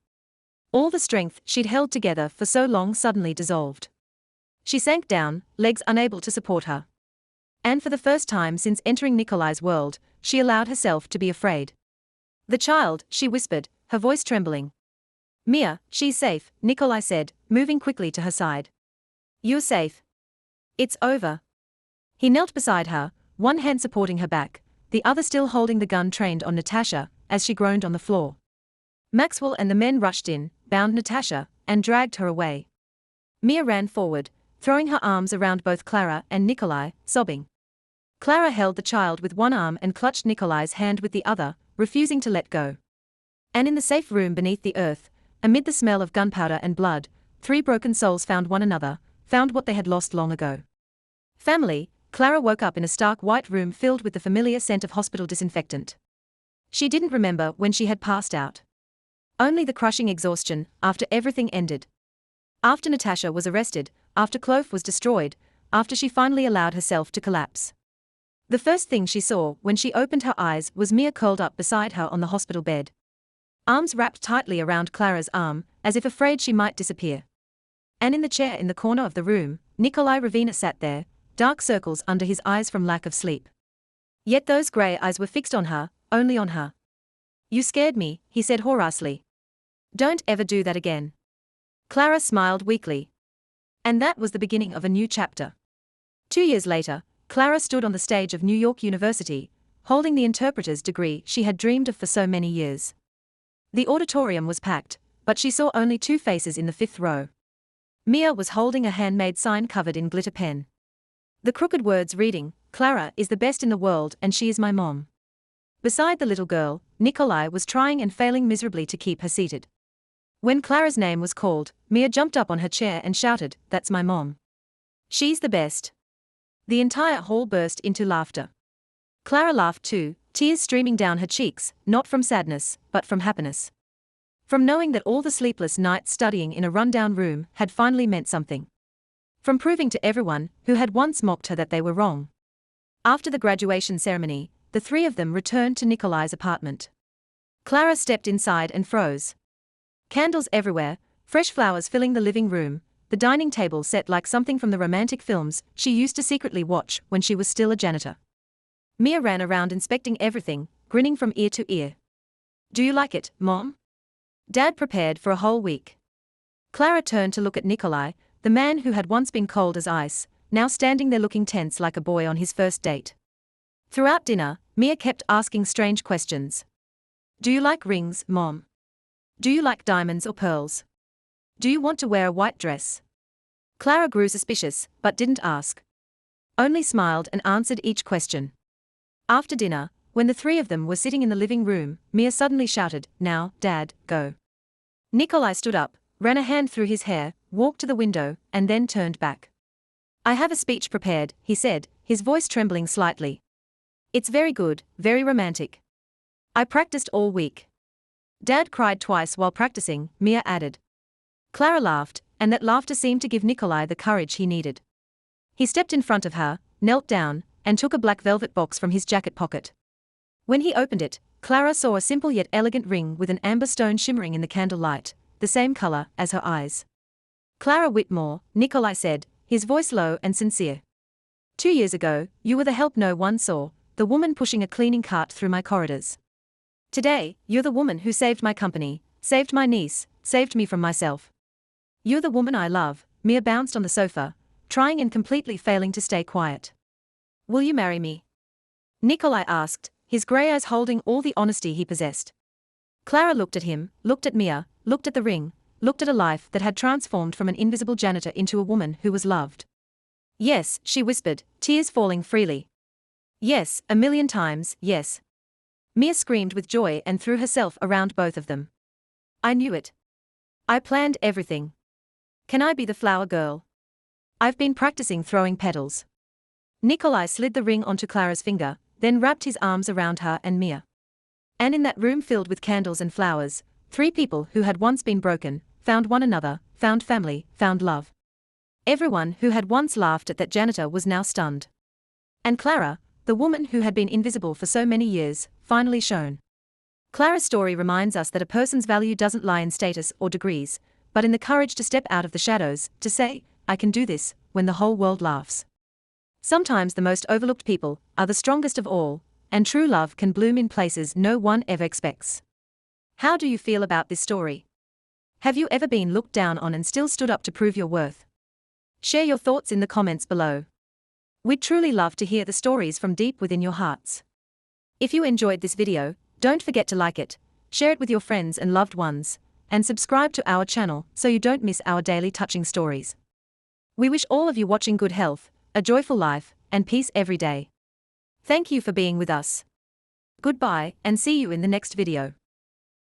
All the strength she'd held together for so long suddenly dissolved. She sank down, legs unable to support her. And for the first time since entering Nikolai's world, she allowed herself to be afraid. "The child," she whispered, her voice trembling. "Mia, she's safe," Nikolai said, moving quickly to her side. "You're safe. It's over." He knelt beside her, one hand supporting her back, the other still holding the gun trained on Natasha, as she groaned on the floor. Maxwell and the men rushed in, bound Natasha, and dragged her away. Mia ran forward, throwing her arms around both Clara and Nikolai, sobbing. Clara held the child with one arm and clutched Nikolai's hand with the other, refusing to let go. And in the safe room beneath the earth, amid the smell of gunpowder and blood, three broken souls found one another, found what they had lost long ago. Family. Clara woke up in a stark white room filled with the familiar scent of hospital disinfectant. She didn't remember when she had passed out. Only the crushing exhaustion, after everything ended. After Natasha was arrested, after Clove was destroyed, after she finally allowed herself to collapse. The first thing she saw when she opened her eyes was Mia curled up beside her on the hospital bed. Arms wrapped tightly around Clara's arm, as if afraid she might disappear. And in the chair in the corner of the room, Nikolai Ravina sat there, dark circles under his eyes from lack of sleep. Yet those grey eyes were fixed on her, only on her. "You scared me," he said hoarsely. "Don't ever do that again." Clara smiled weakly. And that was the beginning of a new chapter. 2 years later, Clara stood on the stage of New York University, holding the interpreter's degree she had dreamed of for so many years. The auditorium was packed, but she saw only two faces in the fifth row. Mia was holding a handmade sign covered in glitter pen. The crooked words reading, "Clara is the best in the world and she is my mom." Beside the little girl, Nikolai was trying and failing miserably to keep her seated. When Clara's name was called, Mia jumped up on her chair and shouted, "That's my mom. She's the best." The entire hall burst into laughter. Clara laughed too, tears streaming down her cheeks, not from sadness, but from happiness. From knowing that all the sleepless nights studying in a rundown room had finally meant something. From proving to everyone who had once mocked her that they were wrong. After the graduation ceremony, the three of them returned to Nikolai's apartment. Clara stepped inside and froze. Candles everywhere, fresh flowers filling the living room, the dining table set like something from the romantic films she used to secretly watch when she was still a janitor. Mia ran around inspecting everything, grinning from ear to ear. "Do you like it, Mom?" Dad prepared for a whole week. Clara turned to look at Nikolai, the man who had once been cold as ice, now standing there looking tense like a boy on his first date. Throughout dinner, Mia kept asking strange questions. "Do you like rings, Mom? Do you like diamonds or pearls? Do you want to wear a white dress?" Clara grew suspicious, but didn't ask. Only smiled and answered each question. After dinner, when the three of them were sitting in the living room, Mia suddenly shouted, "Now, Dad, go." Nikolai stood up, ran a hand through his hair, walked to the window, and then turned back. "I have a speech prepared," he said, his voice trembling slightly. "It's very good, very romantic. I practiced all week." "Dad cried twice while practicing," Mia added. Clara laughed, and that laughter seemed to give Nikolai the courage he needed. He stepped in front of her, knelt down, and took a black velvet box from his jacket pocket. When he opened it, Clara saw a simple yet elegant ring with an amber stone shimmering in the candlelight, the same color as her eyes. "Clara Whitmore," Nikolai said, his voice low and sincere. 2 years ago, you were the help no one saw, the woman pushing a cleaning cart through my corridors. Today, you're the woman who saved my company, saved my niece, saved me from myself. You're the woman I love." Mia bounced on the sofa, trying and completely failing to stay quiet. "Will you marry me?" Nikolai asked, his grey eyes holding all the honesty he possessed. Clara looked at him, looked at Mia, looked at the ring, looked at a life that had transformed from an invisible janitor into a woman who was loved. "Yes," she whispered, tears falling freely. "Yes, 1,000,000 times, yes." Mia screamed with joy and threw herself around both of them. "I knew it. I planned everything. Can I be the flower girl? I've been practicing throwing petals." Nikolai slid the ring onto Clara's finger, then wrapped his arms around her and Mia. And in that room filled with candles and flowers, three people who had once been broken, found one another, found family, found love. Everyone who had once laughed at that janitor was now stunned. And Clara, the woman who had been invisible for so many years, finally shone. Clara's story reminds us that a person's value doesn't lie in status or degrees, but in the courage to step out of the shadows, to say, "I can do this," when the whole world laughs. Sometimes the most overlooked people are the strongest of all, and true love can bloom in places no one ever expects. How do you feel about this story? Have you ever been looked down on and still stood up to prove your worth? Share your thoughts in the comments below. We'd truly love to hear the stories from deep within your hearts. If you enjoyed this video, don't forget to like it, share it with your friends and loved ones, and subscribe to our channel so you don't miss our daily touching stories. We wish all of you watching good health, a joyful life, and peace every day. Thank you for being with us. Goodbye, and see you in the next video.